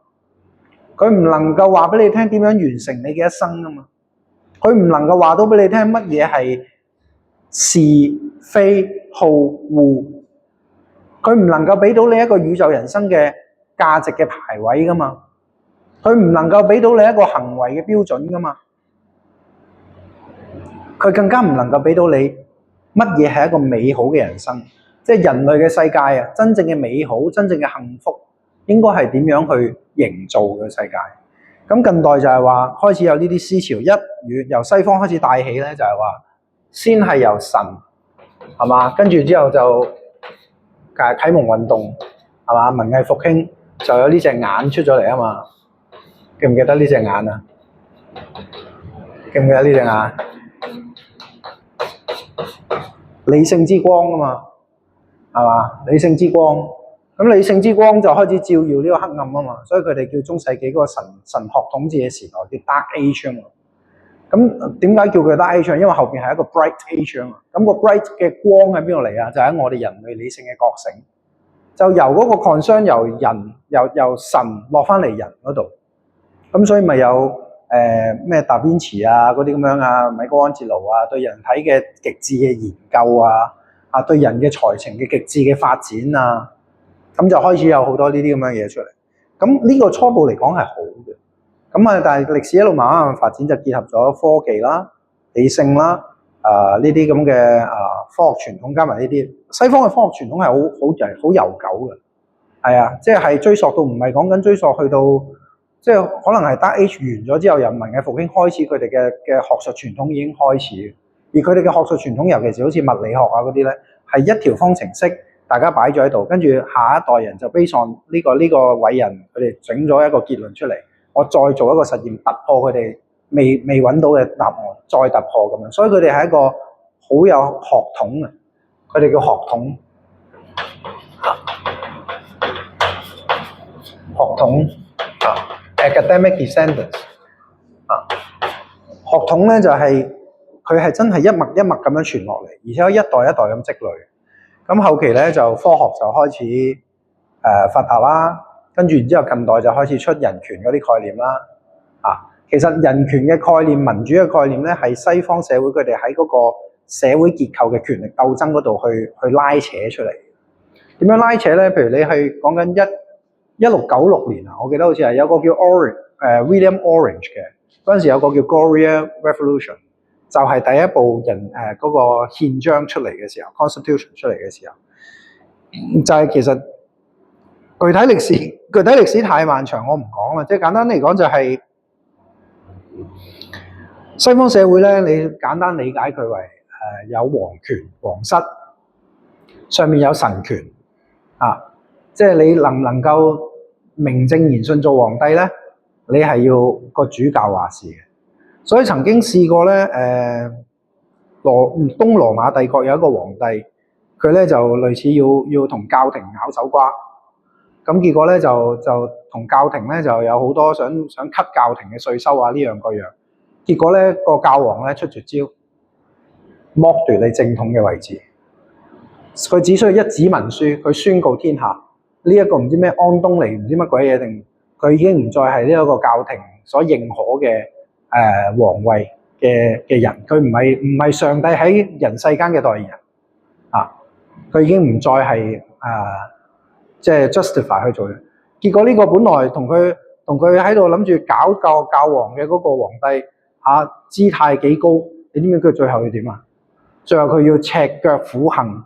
佢唔能夠話俾你聽點樣完成你嘅一生噶嘛，佢唔能夠話到俾你聽乜嘢係是非好惡，佢唔能夠俾到你一個宇宙人生嘅價值嘅排位噶嘛，佢唔能夠俾到你一個行為嘅標準噶嘛，佢更加唔能夠俾到你乜嘢係一個美好嘅人生，即係人類嘅世界啊，真正嘅美好、真正嘅幸福應該係點樣去營造嘅世界。咁近代就係話開始有呢啲思潮，由西方開始帶起咧，就係話先係由神係嘛，跟住之後就啟蒙運動係嘛，文藝復興就有呢隻眼出咗嚟啊嘛，記唔記得呢隻眼啊？記唔記得呢隻眼？理性之光啊嘛，係嘛？理性之光，咁理性之光就開始照耀呢個黑暗啊嘛，所以佢哋叫中世紀嗰個神學統治嘅時代叫 Dark Age 啊嘛。咁點解叫佢 Dark Age？因為後邊係一個 Bright Age 啊嘛。咁個 Bright 嘅光喺邊度嚟啊？就喺我哋人類理性嘅覺醒，就由嗰個 concern 由神落翻嚟人嗰度。咁所以咪有咩達芬奇啊嗰啲咁樣啊，米高安哲羅啊，對人體嘅極致嘅研究啊，對人嘅才情嘅極致嘅發展啊，咁就開始有好多呢啲咁樣嘢出嚟。咁呢個初步嚟講係好嘅。咁啊，但係歷史一路慢慢發展，就結合咗科技啦、理性啦、呢啲咁嘅科學傳統加埋呢啲。西方嘅科學傳統係好悠久嘅，係啊，即係追溯到唔係講緊追溯去到。即係可能係 Dark Age 完咗之後，由文藝復興開始，佢哋嘅學術傳統已經開始，而佢哋嘅學術傳統，尤其是好似物理學啊嗰啲咧，係一條方程式，大家擺咗喺度，跟住下一代人就 base on呢個偉人，佢哋整咗一個結論出嚟，我再做一個實驗突破佢哋未揾到嘅答案，再突破咁樣，所以佢哋係一個好有學統嘅，佢哋叫學統，學統。Academic descendants 學統咧就係佢係真係一脈一脈咁樣傳落嚟，而且一代一代咁積累。咁後期咧就科學就開始發達啦，跟住然之後近代就開始出人權嗰啲概念啦。其實人權嘅概念、民主嘅概念咧，係西方社會佢哋喺嗰個社會結構嘅權力鬥爭嗰度去拉扯出嚟。點樣拉扯咧？譬如你係講緊1696年啊，我記得好似係有個叫 William Orange 嘅，嗰陣時有個叫 Glorious Revolution， 就係第一部嗰個憲章出嚟嘅時候 ，Constitution 出嚟嘅時候，就係其實具體歷史太漫長，我唔講啦。即係簡單嚟講就係西方社會咧，你簡單理解佢為有皇權、皇室，上面有神權啊。即係你能唔能夠名正言順做皇帝咧？你係要個主教話事嘅。所以曾經試過咧，東羅馬帝國有一個皇帝，佢咧就類似要同教廷咬手瓜。咁結果咧就同教廷咧就有好多想 cut 教廷嘅稅收啊，呢樣嗰樣。結果咧個教皇咧出絕招，剝奪你正統嘅位置。佢只需要一紙文書，佢宣告天下。呢一個唔知咩安東尼唔知乜鬼嘢，定佢已經唔再係呢一個教廷所認可嘅皇位嘅人，佢唔係上帝喺人世間嘅代言人啊！佢已經唔再係即係 justify 去做嘅。結果呢個本來同佢喺度諗住搞教皇嘅嗰個皇帝姿態幾高，你知唔知佢最後要點啊？最後佢要赤腳苦行，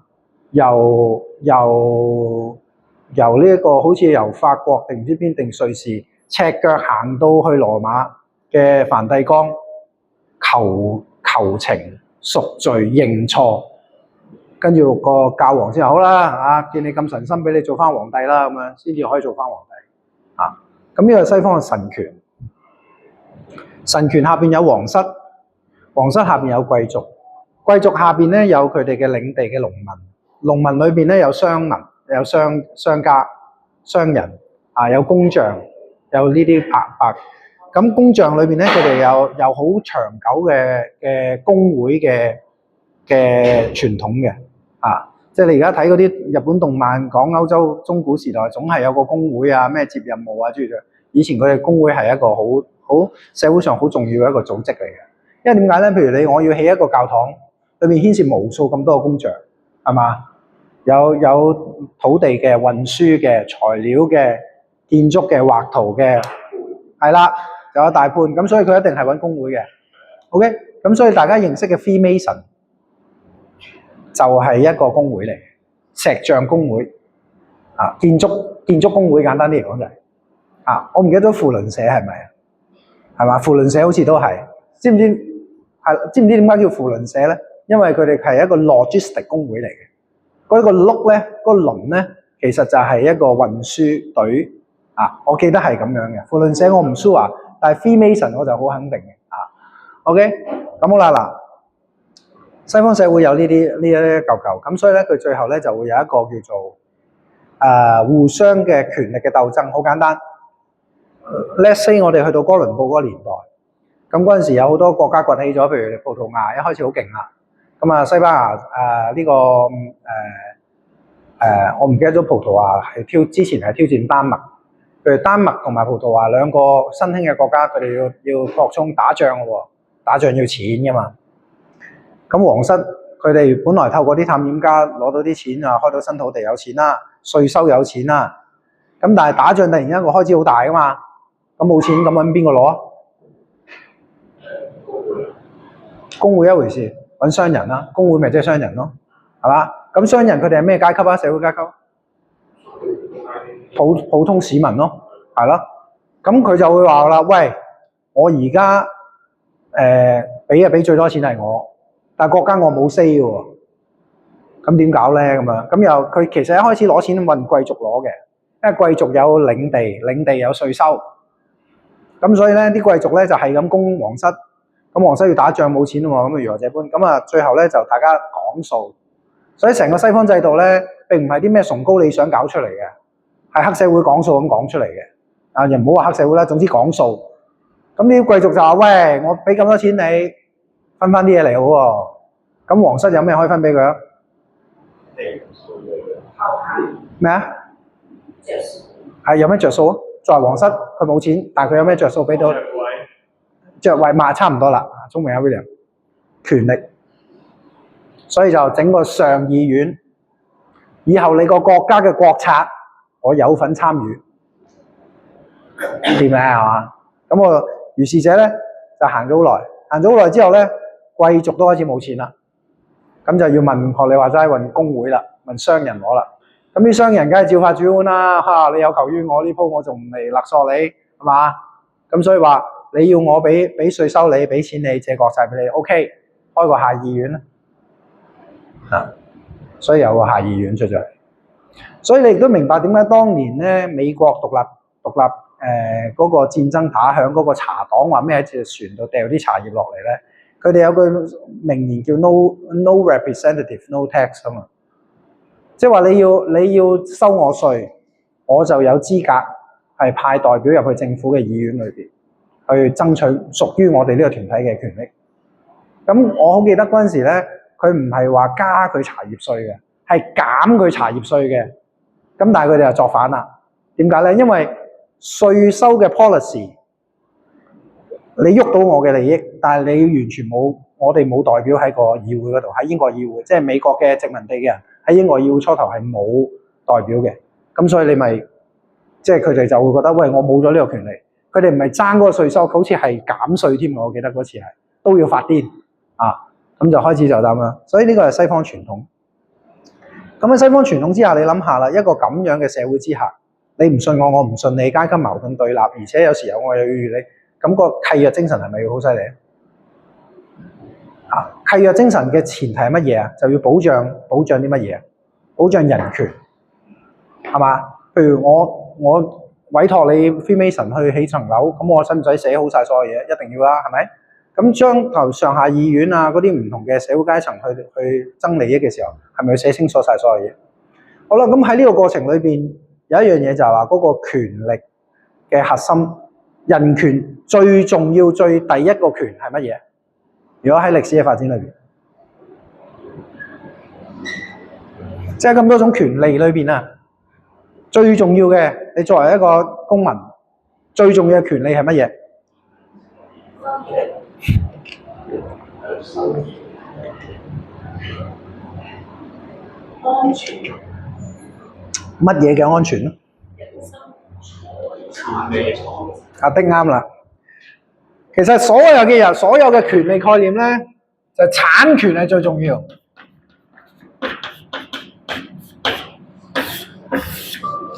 由呢一個好似由法國定唔知邊定瑞士赤腳行到去羅馬嘅梵蒂岡求情贖罪認錯，跟住個教皇先好啦，啊，見你咁神心，俾你做翻皇帝啦，咁樣先至可以做翻皇帝。啊，咁呢個係西方嘅神權，神權下邊有皇室，皇室下邊有貴族，貴族下邊咧有佢哋嘅領地嘅農民，農民裏邊咧有商民，有商家、商人，啊，有工匠，有呢啲白。咁工匠裏邊咧，佢哋有好長久嘅工會嘅傳統嘅，啊，即係你而家睇嗰啲日本動漫講歐洲中古時代，總係有個工會啊，咩接任務啊諸如此類。以前佢哋工會係一個好社會上好重要嘅一個組織嚟嘅，因為點解咧？譬如我要起一個教堂，裏面牽涉無數咁多個工匠，係嘛？有土地嘅、運輸嘅、材料嘅、建築嘅、畫圖嘅，係啦。有大判，咁所以佢一定係揾工會嘅 ，OK， 咁所以大家認識嘅 Freemason 就係一個工會嚟嘅，石匠工會啊，建築工會簡單啲嚟講就係啊，我唔記得咗扶輪社係咪啊？係嘛？扶輪社好似都係，知唔知點解叫扶輪社咧？因為佢哋係一個 logistic 工會嚟嘅，嗰個轆咧，嗰個輪咧，其實就係一個運輸隊啊，我記得係咁樣嘅。扶輪社我唔 sure 啊。但係 Freemason 我就好肯定嘅啊 ，OK， 咁好啦嗱，西方社會有呢一嚿，咁所以咧佢最後咧就會有一個叫做互相嘅權力嘅鬥爭，好簡單。Let's say 我哋去到哥倫布嗰個年代，咁嗰陣時有好多國家崛起咗，譬如葡萄牙一開始好勁啦，咁啊西班牙我唔記得咗葡萄牙之前係挑戰丹麥。譬如丹麥同埋葡萄牙兩個新興嘅國家，佢哋要擴充打仗嘅喎，打仗要錢㗎嘛。咁皇室佢哋本來透過啲探險家攞到啲錢啊，開到新土地有錢啦，稅收有錢啦。咁但係打仗突然間個開支好大㗎嘛，咁冇錢咁揾邊個攞啊？工會一回事，揾商人啦，工會咪即係商人咯，係嘛？咁商人佢哋係咩階級啊？社會階級？普通市民咯，係咯，咁佢就會話啦，喂，我而家俾最多錢係我，但係國家我冇 say 嘅喎，咁點搞咧？咁樣咁又佢其實一開始攞錢問貴族攞嘅，因為貴族有領地有稅收，咁所以咧啲貴族咧就係咁供皇室，咁皇室要打仗冇錢啊嘛，咁啊如何這般？咁啊最後咧就大家講數，所以成個西方制度咧並唔係啲咩崇高理想搞出嚟嘅。係黑社會講數咁講出嚟嘅，啊又唔好話黑社會啦，總之講數。咁啲貴族就話：喂，我俾咁多錢你，分翻啲嘢嚟好喎。咁皇室有咩可以分俾佢啊？咩啊？係有咩着數啊？作為皇室，佢冇錢，但係佢有咩着數俾到？着位嘛，差唔多啦。聰明啊 William， 權力。所以就整個上議院，以後你個國家嘅國策。我有份參與，掂咩係嘛？咁我如是者咧就行咗好耐，之後咧貴族都開始冇錢啦，咁就要問學你話齋問工會啦，問商人攞啦。咁啲商人梗係照法煮碗啦，你有求於我呢鋪，我仲唔嚟勒索你係嘛？咁所以話你要我俾稅收你，俾錢你借國債俾你 ，OK， 開個下議院啦，啊，所以有個下議院出咗嚟。所以你亦都明白點解當年咧美國獨立嗰個戰爭打響嗰個茶黨話咩喺隻船度掉啲茶葉落嚟咧？佢哋有句名言叫 no representative no tax 啊嘛，即係話你要收我稅，我就有資格係派代表入去政府嘅議院裏邊去爭取屬於我哋呢個團體嘅權力。咁我好記得嗰陣時咧，佢唔係話加佢茶葉稅嘅，係減佢茶葉稅嘅。咁但係佢哋就作反啦。點解咧？因為稅收嘅 policy， 你喐到我嘅利益，但係你完全冇，我哋冇代表喺個議會嗰度，喺英國議會，即係美國嘅殖民地嘅人喺英國議會初頭係冇代表嘅。咁所以你咪即係佢哋就會覺得，喂，我冇咗呢個權利。佢哋唔係爭嗰個稅收，好似係減稅添。我記得嗰次係都要發癲啊！咁就開始就咁啦。所以呢個係西方傳統。咁喺西方傳統之下，你諗下啦，一個咁樣嘅社會之下，你唔信我，我唔信你，階級矛盾對立，而且有時候我又要預你，咁個契約精神係咪好犀利契約精神嘅前提係乜嘢啊？就要保障啲乜嘢？保障人權，係嘛？譬如我委託你 Freemason 去起層樓，咁我使唔使寫好晒所有嘢？一定要啦，係咪？咁將頭上下議院啊嗰啲唔同嘅社會階層去爭利益嘅時候，係咪要寫清楚晒所有嘢？好啦，咁喺呢個過程裏邊有一樣嘢就係話嗰個權力嘅核心，人權最重要最第一個權係乜嘢？如果喺歷史嘅發展裏邊，即係咁多種權利裏邊啊，最重要嘅，你作為一個公民，最重要嘅權利係乜嘢？
安全，
乜嘢嘅安全咧？阿的啱啦。其實所有嘅人，所有嘅權利概念咧，就產權係最重要。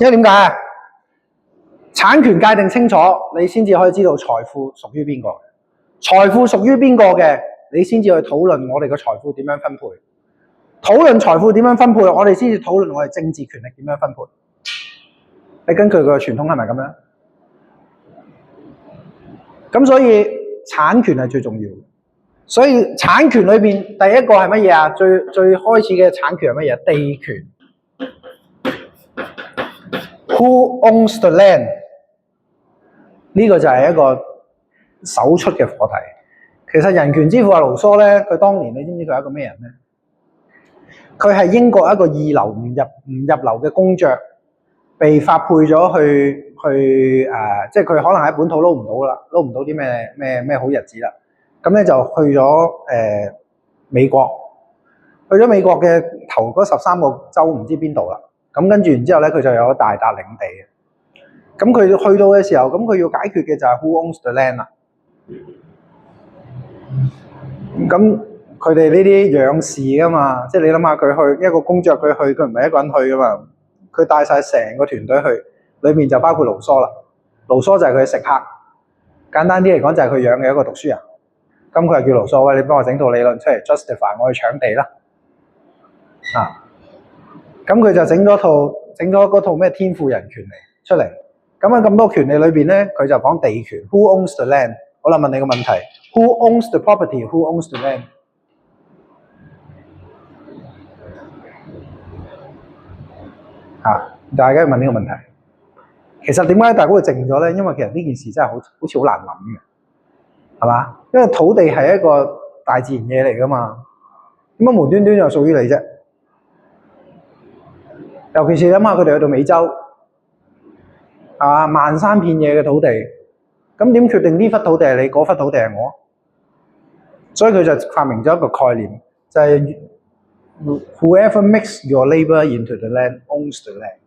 因為點解啊？產權界定清楚，你先至可以知道財富屬於邊個。財富屬於邊個嘅，你先至去討論我哋嘅財富點樣分配。討論財富點樣分配，我哋先至討論我哋政治權力點樣分配。你根據佢個傳統係咪咁樣？咁所以產權係最重要。所以產權裏邊第一個係乜嘢啊？最開始嘅產權係乜嘢？地權。Who owns the land？ 呢個就係一個首出嘅課題。其實人權之父阿盧梭咧，佢當年你知唔知佢係一個咩人咧？佢係英國一個二流唔入流嘅公爵，被發配咗去即係佢可能喺本土撈唔到啦，撈唔到啲咩好日子啦。咁咧就去咗美國，去咗美國嘅頭嗰13個州唔知邊度啦。咁跟住然之後咧，佢就有一大笪領地嘅。咁佢去到嘅時候，咁佢要解決嘅就係 Who owns the land 啦。咁佢哋呢啲養士噶嘛，即係你諗下佢去一個公爵，佢唔係一個人去噶嘛，佢帶晒成個團隊去，裏面就包括盧梭啦。盧梭就係佢嘅食客，簡單啲嚟講就係佢養嘅一個讀書人。咁佢係叫盧梭，喂，你幫我整套理論出嚟 justify 我去搶地啦。咁佢就整咗嗰套咩天賦人權嚟出嚟。咁喺咁多權利裏邊咧，佢就講地權 ，Who owns the land？ 好啦，問你個問題 ，Who owns the property？Who owns the land？ 大家要問呢個問題。其實點解大家會靜咗咧？因為其實呢件事真係好似好難諗嘅，係嘛？因為土地係一個大自然嘢嚟噶嘛，點解無端端就屬於你啫？尤其是諗下佢哋去到美洲，漫山遍野嘅土地，咁點決定呢忽土地係你，嗰忽土地係我？所以佢就發明咗一個概念，就係 Whoever makes your labor into the land owns the land。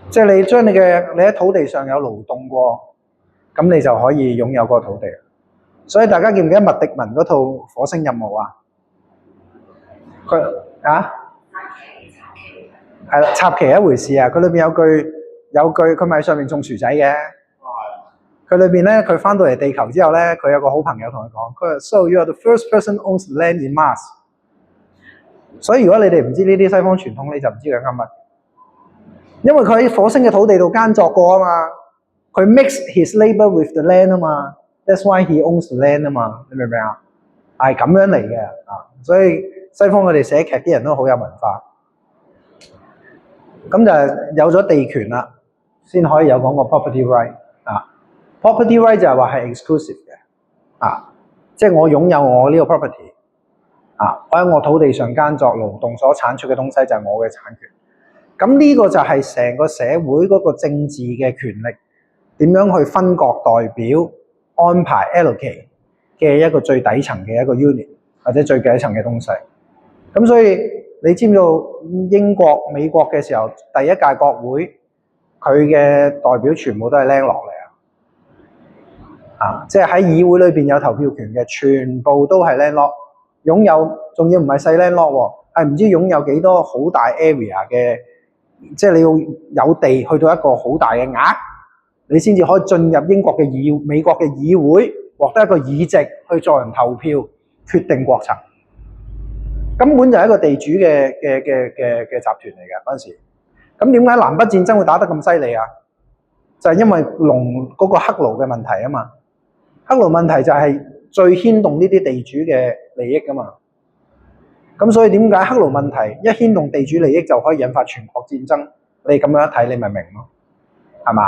即係你將你喺土地上有勞動過，咁你就可以擁有嗰個土地。所以大家記唔記得麥迪文嗰套火星任務啊？佢係啦，插旗一回事啊！佢裏邊有句，佢咪喺上面種薯仔嘅。佢裏邊咧，佢翻到嚟地球之後咧，佢有個好朋友同佢講，佢話 So you are the first person owns the land in Mars。所以如果你哋唔知呢啲西方傳統，你就唔知佢啱乜。因為佢喺火星嘅土地度耕作過啊嘛，佢 mix his labor with the land 啊嘛 ，that's why he owns the land 啊嘛，你明唔明啊？係咁樣嚟嘅啊，所以西方佢哋寫劇啲人都好有文化。咁就有咗地權啦，先可以有講個 property right 啊。property right 就係話係 exclusive 嘅即係我擁有我呢個 property 我喺我土地上耕作勞動所產出嘅東西就係我嘅產權。咁呢個就係成個社會嗰個政治嘅權力點樣去分割代表安排 allocate 嘅一個最底層嘅一個 unit 或者最底層嘅東西。咁所以你知唔知道英國、美國嘅時候，第一屆國會佢嘅代表全部都係landlord落嚟即係喺議會裏邊有投票權嘅，全部都係landlord擁有，仲要唔係細landlord喎，係唔知擁有幾多好大 area 嘅，即係你要有地去到一個好大嘅額，你先至可以進入英國嘅美國嘅議會獲得一個議席去作人投票決定國策，根本就係一個地主嘅集團嚟嘅嗰陣時。咁點解南北戰爭會打得咁犀利啊？就係因為農嗰個黑奴嘅問題啊嘛。黑奴問題就係最牽動呢啲地主嘅利益噶嘛。咁所以點解黑奴問題一牽動地主利益就可以引發全國戰爭？你咁樣一睇，你咪明咯，係嘛？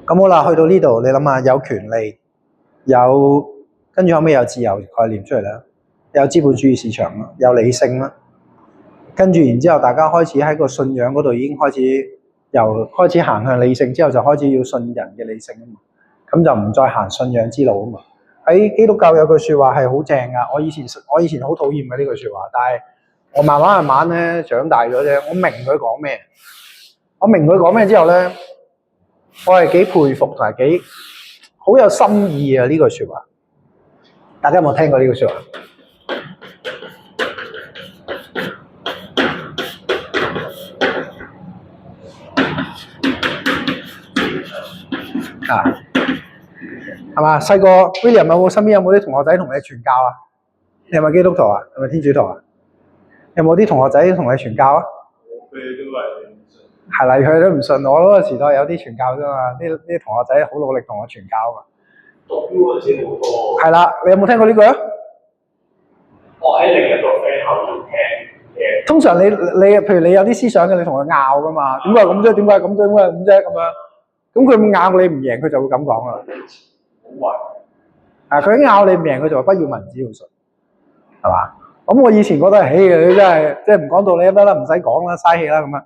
咁好啦，去到呢度，你諗下，有權利，有跟住後尾有自由概念出嚟啦，有資本主義市場啦，有理性啦，跟住然之後大家開始喺個信仰嗰度已經開始行向理性，之後就開始要信人嘅理性啊嘛，咁就唔再行信仰之路啊嘛。喺基督教有句説話係好正噶，我以前好討厭嘅呢句説話，但係我慢慢咧長大咗啫，我明佢講咩。我明佢講咩之後咧，我係幾佩服同埋幾好有心意啊！呢句説話，大家有冇聽過呢句説話？啊，係嘛？細個 William 身邊有冇啲同學仔同你傳教啊？你係咪基督徒啊？係咪天主徒啊？有冇啲同學仔同你傳教啊？係啦，佢都唔信。我嗰個時代有啲傳教啫嘛，啲同學仔好努力同我傳教啊嘛。
讀標嗰陣時好多。
係啦，你有冇聽過呢句啊？
我喺另一個 friend 後面聽嘅。
通常你譬如你有啲思想嘅，你同佢拗噶嘛？點解咁啫？點解咁啫？點解咁啫？咁樣，咁佢拗你唔贏，佢就會咁講啦。
好壞。
啊，佢拗你唔贏，佢就話不要問，只要信，係嘛？咁我以前覺得，你真係即係唔講道理得啦，唔使講啦，嘥氣啦咁樣。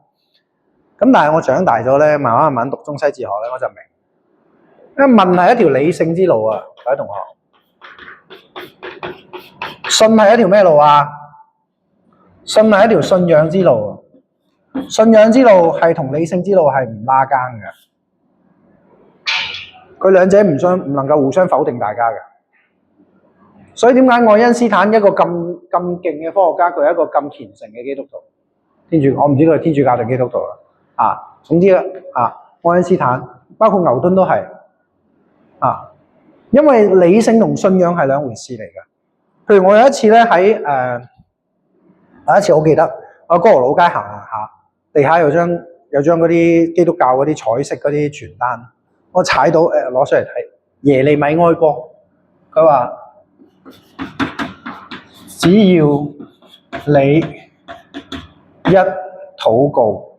咁但係我長大咗咧，慢慢讀中西哲學咧，我就明，因為問係一條理性之路啊，各位同學。信係一條咩路啊？信係一條信仰之路。信仰之路係同理性之路係唔拉更嘅，佢兩者唔能夠互相否定大家嘅。所以點解愛因斯坦一個咁勁嘅科學家，佢係一個咁虔誠嘅基督徒？我唔知佢係天主教定基督徒啦。總之愛因斯坦包括牛頓都係因為理性同信仰係兩回事嚟嘅。譬如我有一次咧有一次我記得我喺歌羅老街行下，地下有張嗰啲基督教嗰啲彩色嗰啲傳單，我踩到攞出嚟睇耶利米哀歌，佢話只要你一禱告。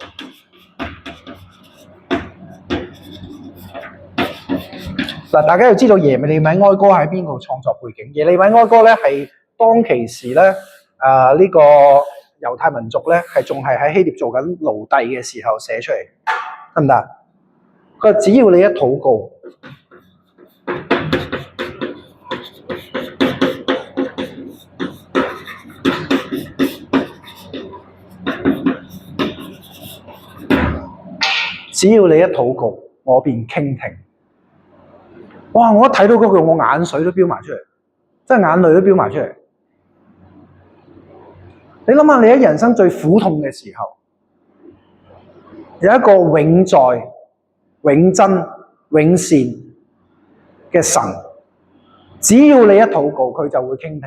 嗱，大家要知道耶利米哀歌喺邊個創作背景？耶利米哀歌咧係當其時咧呢個猶太民族咧係仲係喺希臘做緊奴隸嘅時候寫出嚟，得唔得？佢話只要你一禱告，只要你一禱告，我便傾聽。哇！我一睇到嗰句，我眼水都飆埋出嚟，真係眼淚都飆埋出嚟。你諗下，你喺人生最苦痛嘅時候，有一個永在、永真、永善嘅神，只要你一禱告，佢就會傾聽。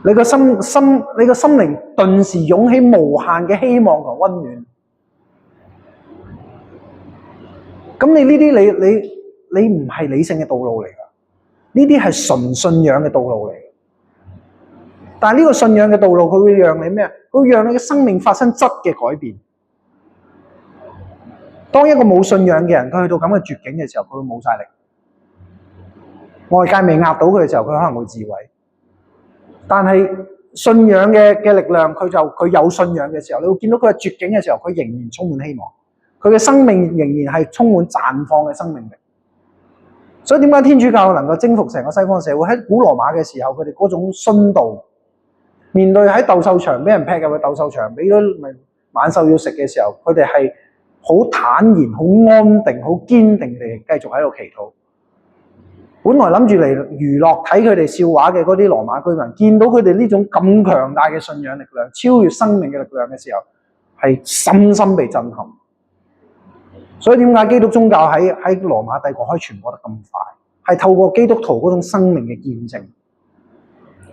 你個心靈頓時湧起無限嘅希望同溫暖。咁你呢啲你唔係理性嘅道路嚟㗎，呢啲係純信仰嘅道路嚟。但係呢個信仰嘅道路，佢會讓你咩啊？佢會讓你嘅生命發生質嘅改變。當一個冇信仰嘅人，佢去到咁嘅絕境嘅時候，佢會冇晒力。外界未壓到佢嘅時候，佢可能會自毀。但係信仰嘅力量，佢有信仰嘅時候，你會見到佢係絕境嘅時候，佢仍然充滿希望。佢嘅生命仍然係充滿綻放嘅生命力，所以點解天主教能夠征服成個西方社會？喺古羅馬嘅時候，佢哋嗰種殉道，面對喺鬥獸場俾人劈入去鬥獸場，俾咗猛獸要食嘅時候，佢哋係好坦然、好安定、好堅定地繼續喺度祈禱。本來諗住嚟娛樂睇佢哋笑話嘅嗰啲羅馬居民，見到佢哋呢種咁強大嘅信仰力量，超越生命嘅力量嘅時候，係深深被震撼。所以點解基督宗教喺羅馬帝國可以傳播得咁快？係透過基督徒嗰種生命嘅見證，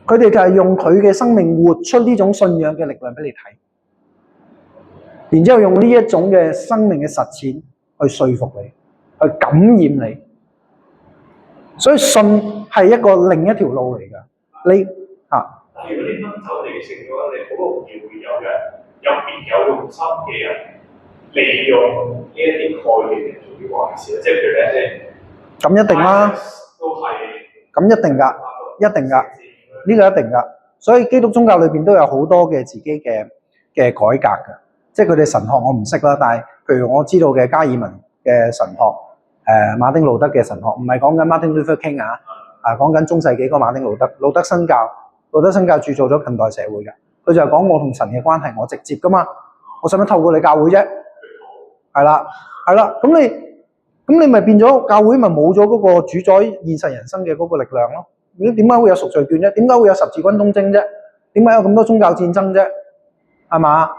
佢哋就係用佢嘅生命活出呢種信仰嘅力量俾你睇，然之後用呢一種嘅生命嘅實踐去說服你，去感染你。所以信係一個另一條路嚟㗎。你啊，
但係如果你分走理性嘅話，你好容易會有人有別有用心嘅人利用呢一啲概念嚟做啲壞事，即係譬如咧，即係
咁一定啦，
都係
咁一定㗎，一定㗎，呢個一定㗎。所以基督宗教裏邊都有好多嘅自己嘅改革㗎，即係佢哋神學我唔識啦，但係譬如我知道嘅加爾文嘅神學，馬丁路德嘅神學，唔係講緊 Martin Luther King 啊，講緊中世紀嗰個馬丁路德，路德新教鑄造咗近代社會㗎。佢就係講我同神嘅關係，我直接㗎嘛，我使乜透過你教會啫？係啦，咁你咪變咗教會咪冇咗嗰個主宰現實人生嘅嗰個力量咯？點解會有贖罪券啫？點解會有十字軍東征啫？點解有咁多宗教戰爭啫？係嘛？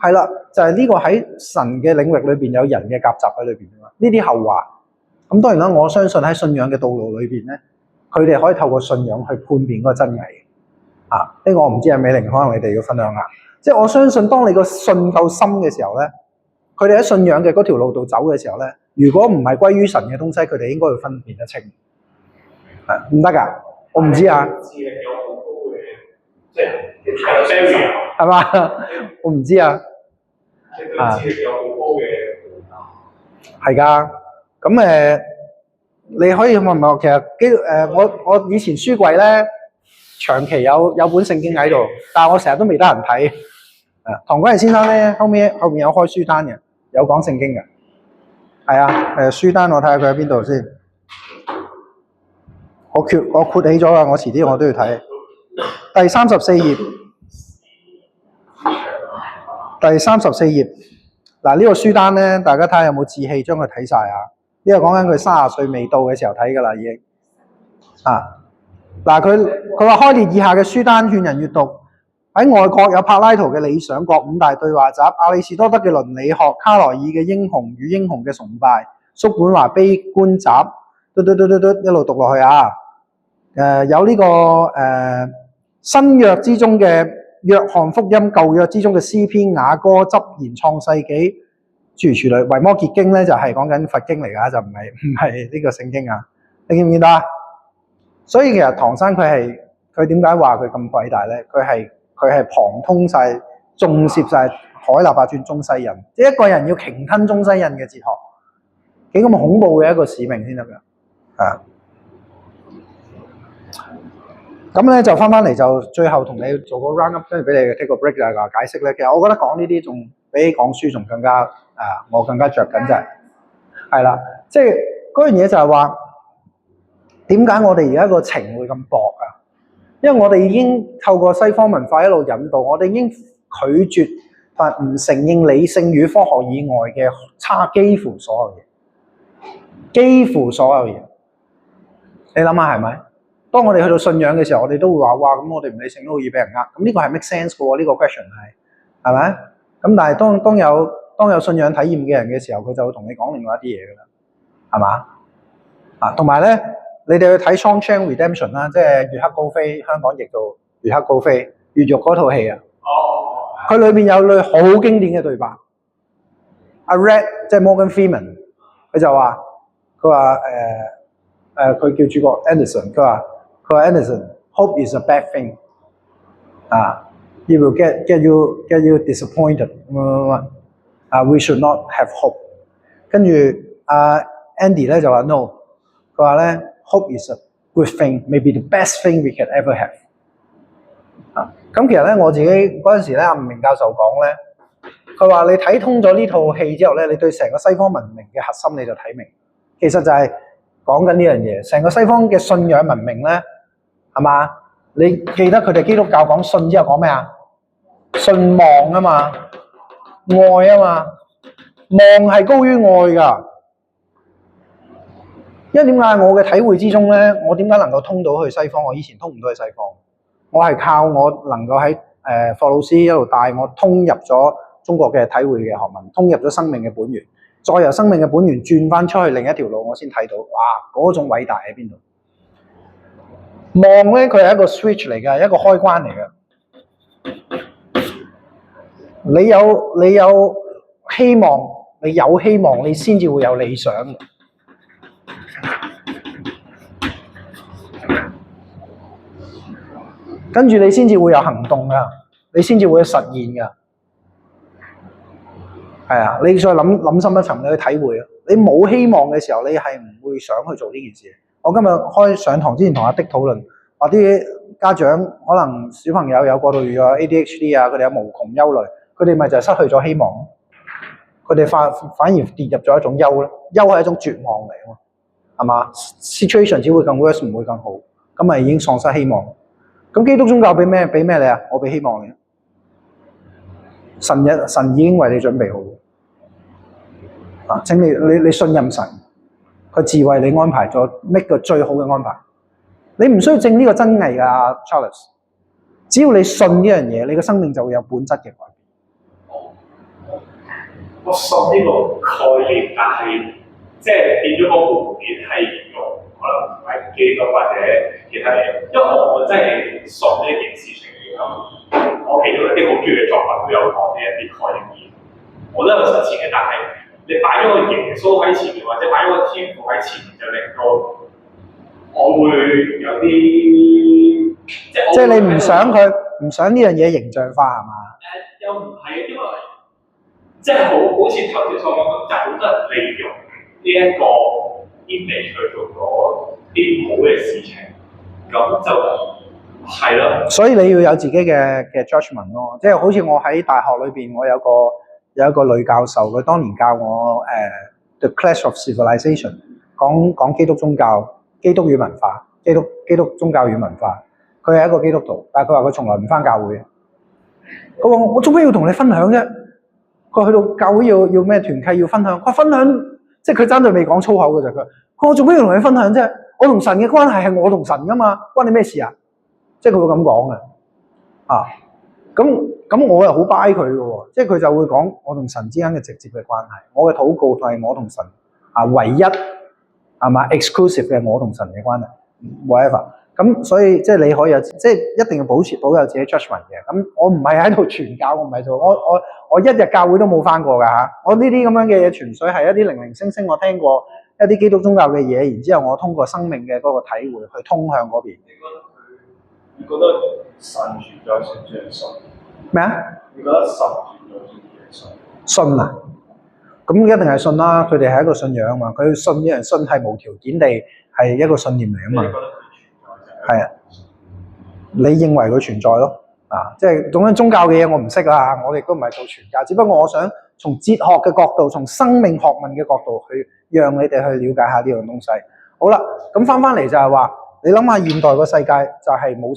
係啦，就係呢個喺神嘅領域裏邊有人嘅夾雜喺裏邊啊嘛。呢啲後話。咁當然啦，我相信喺信仰嘅道路裏邊咧，佢哋可以透過信仰去判別嗰個真偽。呢個我唔知係美玲，可能你哋要分享下。即係我相信，當你個信夠深嘅時候咧，佢哋喺信仰嘅嗰條路度走嘅時候咧，如果唔係歸於神嘅東西，佢哋應該會分辨得清。唔得㗎，我唔知啊。
智力有好高嘅，即係太多 barrier
係嘛？我唔知啊。
即係智力有好高嘅。
係㗎，咁你可以問我，其實我以前書櫃咧長期有本聖經喺度，但係我成日都未得閒睇。唐君毅先生咧後面有開書單嘅，有講聖經嘅。係啊，書單我睇下佢喺邊度先。我括起咗啦，我遲啲我都要睇。第34頁，第34頁。嗱，呢個書單咧，大家睇下有冇志氣將佢睇晒啊？呢個講緊佢30歲未到嘅時候睇㗎啦，已經。嗱，佢話開列以下嘅書單勸人閱讀。喺外國有柏拉圖嘅理想國5大對話集、亞里士多德嘅倫理學、卡羅爾嘅英雄與英雄嘅崇拜、叔本華悲觀集，一路讀落去啊！有呢個新約之中嘅約翰福音，舊約之中嘅詩篇、雅歌、箴言、創世紀，諸如此類。維摩詰經咧就係講緊佛經嚟㗎，就唔係呢個聖經啊！你見唔見到啊？所以其實唐生佢點解話佢咁偉大咧？佢係旁通晒、縱攝晒海納百川中西印，即係一個人要鯨吞中西印嘅哲學，幾咁恐怖嘅一個使命先得㗎。咁咧就翻嚟就最後同你做個 round up，跟住俾你 take 個 break 就係話解釋咧。其實我覺得講呢啲仲比講書仲更加我更加着緊就係啦，即係嗰樣嘢就係話點解我哋而家個情會咁薄啊？因為我哋已經透過西方文化一路引導，我哋已經拒絕同埋唔承認理性與科學以外嘅幾乎所有嘢，幾乎所有嘢。你諗下係咪？當我哋去到信仰嘅時候，我哋都會話：哇！咁我哋唔理性都好易俾人呃。咁呢個係 make sense 嘅喎，呢個 question 係咪？咁但係當有信仰體驗嘅人嘅時候，佢就會同你講另外一啲嘢㗎啦，係嘛？同埋咧，你哋去睇《Shawshank Redemption》啦，即係月黑高飛，香港譯做月黑高飛，越獄嗰套戲啊。佢裏邊有句好經典嘅對白。阿 Red 即係 Morgan Freeman，佢就話：佢叫主角 Anderson， 佢話 Anderson，hope is a bad thing， it will get you disappointed， we should not have hope。跟住Andy 咧就話 no， 佢話咧 hope is a good thing，maybe the best thing we can ever have。咁其實咧我自己嗰陣時咧，阿吳明教授講咧，佢話你睇通咗呢套戲之後咧，你對成個西方文明嘅核心你就睇明，其實就係講緊呢樣嘢，成個西方嘅信仰文明咧，係嘛？你記得佢哋基督教講信之後講咩啊？信望啊嘛，愛啊嘛，望係高於愛噶。因為點解我嘅體會之中咧，我點解能夠通到去西方？我以前通唔到去西方，我係靠我能夠喺霍老師一路帶我通入咗中國嘅體會嘅學問，通入咗生命嘅本源。再由生命嘅本源轉翻出去另一條路，我先睇到，哇！嗰種偉大喺邊度？望咧，佢係一個 switch 嚟嘅，一個開關嚟嘅。你有希望，你有希望，你先至會有理想。跟住你先至會有行動噶，你先至會有實現噶。係啊，你再諗深一層，你去體會啊。你冇希望嘅時候，你係唔會想去做呢件事。我今日上堂之前同阿的討論，話啲家長可能小朋友有過度活躍 ADHD 啊，佢哋有無窮憂慮，佢哋咪就係失去咗希望。佢哋反而跌入咗一種憂咧，憂係一種絕望嚟啊嘛，係嘛 ？situation 只會更 worse， 唔會更好，咁咪已經喪失希望。咁基督宗教俾咩你啊？我俾希望你。神已經為你準備好，請你信任神，佢自為你安排咗 make 個最好嘅安排。你唔需要證呢個真偽㗎 ，Charles。只要你信呢樣嘢，你嘅生命就會有本質嘅改變。
我信呢個概念，但係即係變咗個門面係用可能唔係基督或者其他嘢，因為我真係信呢件事情嘅咁。我其中一啲好中意嘅作品都有講呢一啲概念，我都有實踐嘅。但係你擺咗個耶穌喺前面，或者擺咗個天父喺前面，就令到我會有啲即係你唔想呢樣嘢形象化係嘛？又唔係，因為即係好似頭先所講咁，就好多人利用呢一個 image 去做咗啲唔好嘅事情，咁就。係咯，
所以你要有自己嘅 judgment 咯，即係好似我喺大學裏邊，我有一個女教授，佢當年教我The Clash of Civilization， 講基督宗教、基督與文化、基督宗教與文化。佢係一個基督徒，但係佢話佢從來唔返教會嘅。佢話我做咩要同你分享啫？佢去到教會要咩團契要分享？佢分享即係佢爭在未講粗口嘅就佢。我做咩要同你分享啫？我同神嘅關係係我同神噶嘛，關你咩事啊？即係佢會咁講嘅，咁我又好 buy 佢嘅喎，即係佢就會講我同神之間嘅直接嘅關係，我嘅禱告係我同神唯一係嘛 exclusive 嘅我同神嘅關係 whatever，咁所以即係你可以有即係一定要保有自己 judgment 嘅，咁我唔係喺度傳教，我唔係做我一日教會都冇返過㗎嚇，我呢啲咁樣嘅嘢純粹係一啲零零星星我聽過一啲基督宗教嘅嘢，然之後我通過生命嘅嗰個體會去通向嗰邊。
你覺得神存在算唔算係信？
咩啊？
你覺得神存在算唔算係信？
信啊！咁一定係信啦，佢哋係一個信仰啊嘛，佢信呢樣信係無條件地係一個信念嚟啊嘛。係啊，你認為佢存在咯？即係總之宗教嘅嘢我唔識啦，我哋都唔係做傳教，只不過我想從哲學嘅角度，從生命學問嘅角度去讓你哋去了解下呢樣東西。好啦，咁翻嚟就係話。你諗下現代個世界就係冇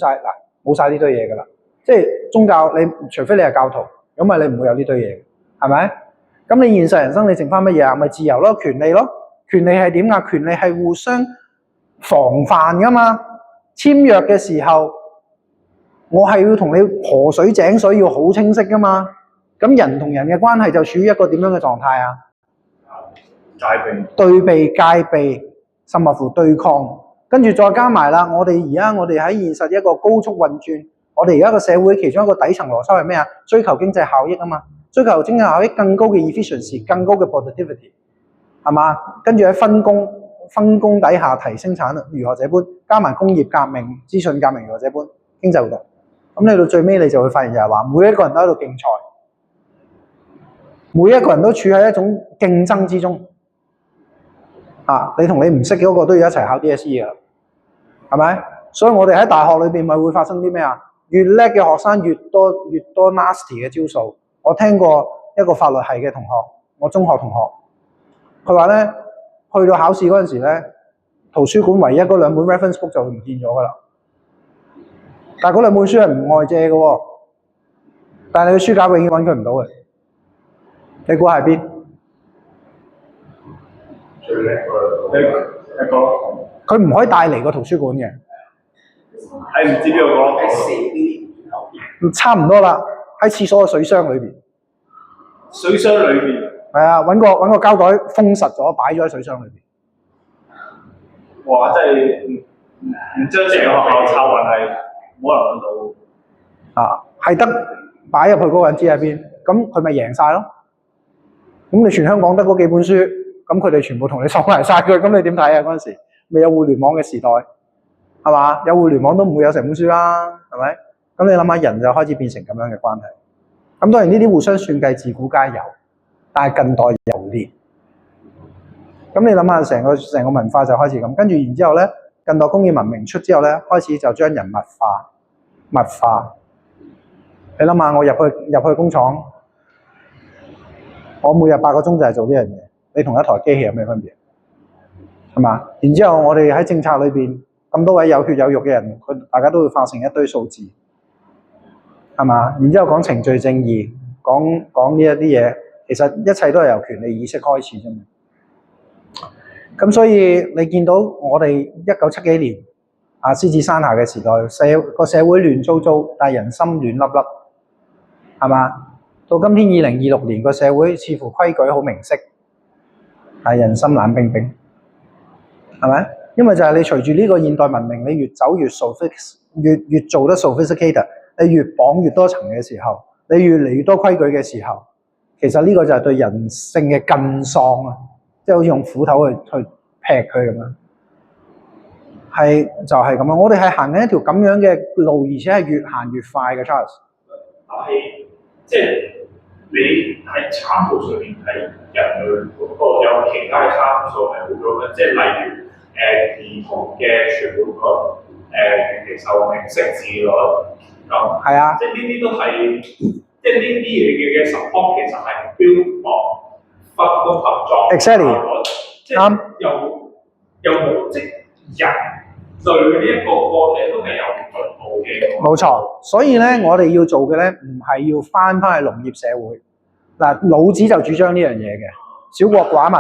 晒呢堆嘢㗎啦，即係宗教你除非你係教徒，咁咪你唔會有呢堆嘢，係咪？咁你現實人生你剩翻乜嘢啊？咪自由咯，權利咯，權利係點啊？權利係互相防範㗎嘛。簽約嘅時候，我係要同你河水井水要好清晰㗎嘛。咁人同人嘅關係就處於一個點樣嘅狀態啊？
戒備、
對備、戒備，甚至乎對抗。跟住再加埋啦，我哋喺現實一個高速運轉，我哋而家個社會其中一個底層邏輯係咩啊？追求經濟效益啊嘛，追求經濟效益更高嘅 efficiency， 更高嘅 productivity， 係嘛？跟住喺分工底下提升產量，如何這般？加埋工業革命、資訊革命如何這般？經濟活動，咁你到最尾你就會發現就係話，每一個人都喺度競賽，每一個人都處喺一種競爭之中。你同你唔識嘅嗰個都要一齊考 DSE 嘅，係咪？所以我哋喺大學裏邊咪會發生啲咩啊？越叻嘅學生越多 nasty 嘅招數。我聽過一個法律系嘅同學，我中學同學，佢話咧，去到考試嗰陣時咧，圖書館唯一嗰兩本 reference book 就唔見咗㗎啦。但係嗰兩本書係唔外借嘅喎，但係你嘅書架永遠揾佢唔到嘅。你估係邊？
最叻你講，
佢唔可以帶嚟個圖書館嘅。
係唔知邊個講？喺四邊後邊。
差唔多啦，喺廁所嘅水箱裏邊。
水箱裏邊。
係啊，揾個膠袋封實咗，擺咗喺水箱裏邊。
哇！真係唔將成個學校抄運係冇可能揾到。
啊，係得擺入去嗰個人知喺邊，咁佢咪贏晒咯？咁你全香港得嗰幾本書，咁佢哋全部同你鎖埋晒佢，咁你點睇啊？嗰陣時未有互聯網嘅時代，係嘛？有互聯網都唔會有成本書啦，係咪？咁你諗下，人就開始變成咁樣嘅關係。咁當然呢啲互相算計自古皆有，但係近代尤烈。咁你諗下，成個文化就開始咁，跟住然之後咧，近代工業文明出之後咧，開始就將人物化。你諗下，我入去工廠，我每日8個鐘就係做呢樣嘢，你同一台機器有咩分別？係嘛？然之後我哋喺政策裏邊咁多位有血有肉嘅人，大家都會化成一堆數字，係嘛？然之後講程序正義，講呢一啲嘢，其實一切都係由權利意識開始啫嘛。咁所以你見到我哋1970幾年獅子山下嘅時代，個社會亂糟糟，但係人心亂粒粒，係嘛？到今天2026年個社會似乎規矩好明晰，但係人心冷冰冰，係咪？因為就係你隨住呢個現代文明，你越走越越做得 sophisticated， 你越綁越多層嘅時候，你越嚟越多規矩嘅時候，其實呢個就係對人性嘅近喪啊！即係好似用斧頭去劈佢咁樣，就係咁樣。我哋係行緊一條咁樣嘅路，而且係越行越快嘅 Charles。
但係即係你喺參數上面睇人類嗰個有其他嘅參數係好咗嘅，即係例如兒童嘅存活率、預期壽命、識字率咁。係啊，即係呢啲都係即係呢啲嘢嘅 support 其實係標榜分工合作。
Exactly。
啱。又冇即人對呢一個個體都係有進步嘅。
冇錯，所以咧，我哋要做嘅咧，唔係要翻去農業社會。嗱，老子就主張呢樣嘢嘅，小國寡民，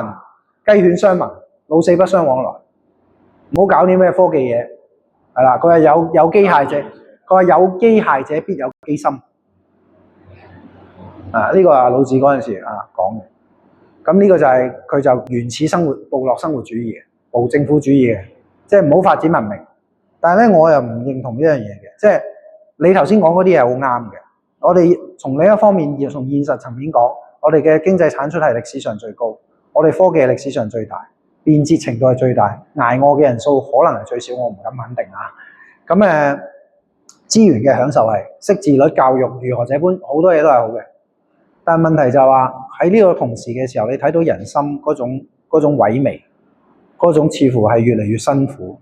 雞犬相聞，老死不相往來。唔好搞啲咩科技嘢，係啦。佢話有機械者，佢話有機械者必有機心。呢個係老子嗰陣時講嘅。咁呢個就係佢就原始生活、部落生活主義嘅、無政府主義嘅，即係唔好發展文明。但係咧，我又唔認同呢樣嘢嘅，即係你頭先講嗰啲嘢好啱嘅。我哋從另一方面，從現實層面講，我哋嘅經濟產出係歷史上最高，我哋科技係歷史上最大，便捷程度係最大，捱餓嘅人數可能係最少，我唔敢肯定啊。咁資源嘅享受係識字率、教育如何這般，好多嘢都係好嘅。但係問題就係話喺呢個同時嘅時候，你睇到人心嗰種萎靡，嗰種似乎係越嚟越辛苦。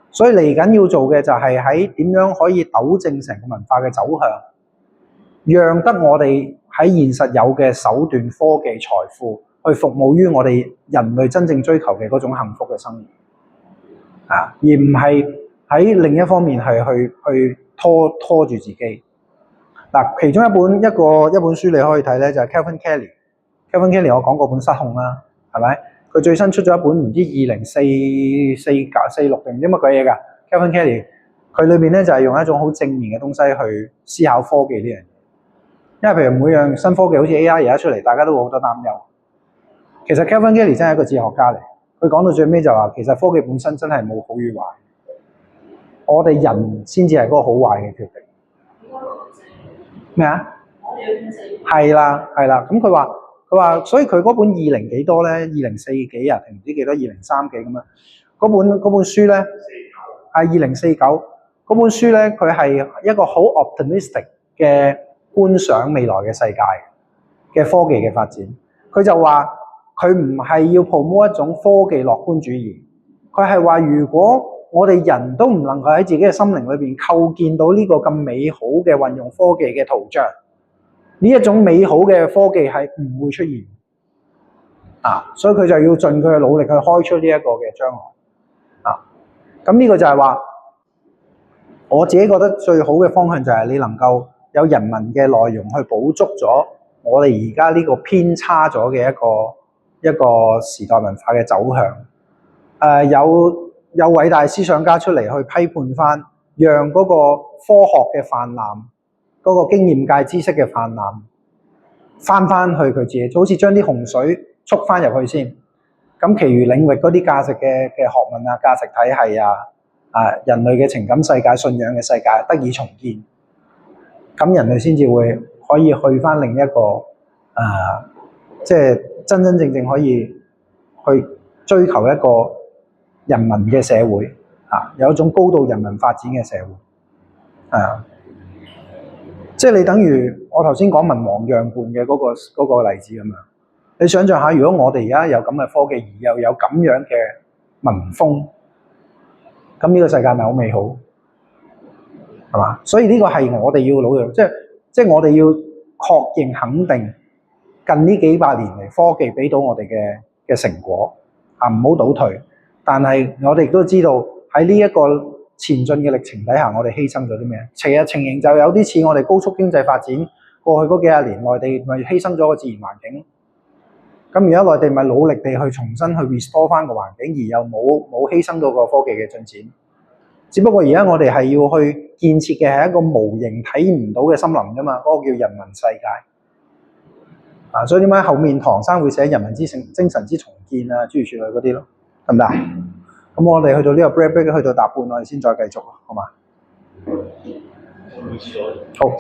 所以嚟緊要做嘅就係喺點樣可以糾正成個文化嘅走向，讓得我哋喺現實有嘅手段、科技、財富去服務於我哋人類真正追求嘅嗰種幸福嘅生活，而唔係喺另一方面係去拖住自己。嗱，其中一本書你可以睇咧，就係 Kevin Kelly。Kevin Kelly 我講過本失控啦，係咪？佢最新出咗一本唔知2046定唔知乜鬼嘢㗎。Kevin Kelly 佢裏邊咧就係用一種好正面嘅東西去思考科技呢樣嘢。因為譬如每樣新科技好似 AI 而家出嚟，大家都會好多擔憂。其實 Kevin Kelly 真係一個哲學家嚟，佢講到最尾就話，其實科技本身真係冇好與壞，我哋人先至係嗰個好壞嘅決定。咩啊？係啦，咁佢話，所以佢嗰本20幾多咧，2040幾啊，定唔知幾多2030幾咁樣。嗰本書咧係2049嗰本書咧，佢係一個好 optimistic 嘅觀賞未來嘅世界嘅科技嘅發展。佢就話佢唔係要 promote 一種科技樂觀主義，佢係話如果我哋人都唔能夠喺自己嘅心靈裏邊構建到呢個咁美好嘅運用科技嘅圖像，呢一種美好嘅科技係唔會出現所以佢就要盡佢嘅努力去開出呢一個嘅將來咁呢個就係話，我自己覺得最好嘅方向就係你能夠有人文嘅內容去補足咗我哋而家呢個偏差咗嘅一個時代文化嘅走向。有偉大思想家出嚟去批判翻，讓嗰個科學嘅泛濫，嗰個經驗界知識嘅泛濫，翻去佢自己，好似將啲洪水蓄翻入去先。咁，其餘領域嗰啲價值嘅學問啊、價值體系啊、人類嘅情感世界、信仰嘅世界得以重建，咁人類先至會可以去翻另一個即係真真正正可以去追求一個人民嘅社會有一種高度人民發展嘅社會即係你等於我頭先講文王樣伴嘅嗰個例子咁樣。你想象下，如果我哋而家有咁嘅科技，而又有咁樣嘅民風，咁呢個世界咪好美好，係嘛？所以呢個係我哋要努力，即係我哋要確認肯定近呢幾百年嚟科技俾到我哋嘅成果唔好倒退。但係我哋亦都知道喺呢一個前進嘅歷程底下，我哋犧牲咗啲咩？其實情形就有啲似我哋高速經濟發展過去嗰幾廿年，內地咪犧牲咗個自然環境。咁而家內地咪努力地去重新去 restore 翻個環境，而又冇犧牲到個科技嘅進展。只不過而家我哋係要去建設嘅係一個無形睇唔到嘅森林啫嘛，嗰個叫人民世界。所以點解後面唐生會寫人民之精神之重建啊，諸如此類嗰啲咯，得唔得？咁我哋去到呢個 break 去到搭半，我哋先再繼續，好嘛？好。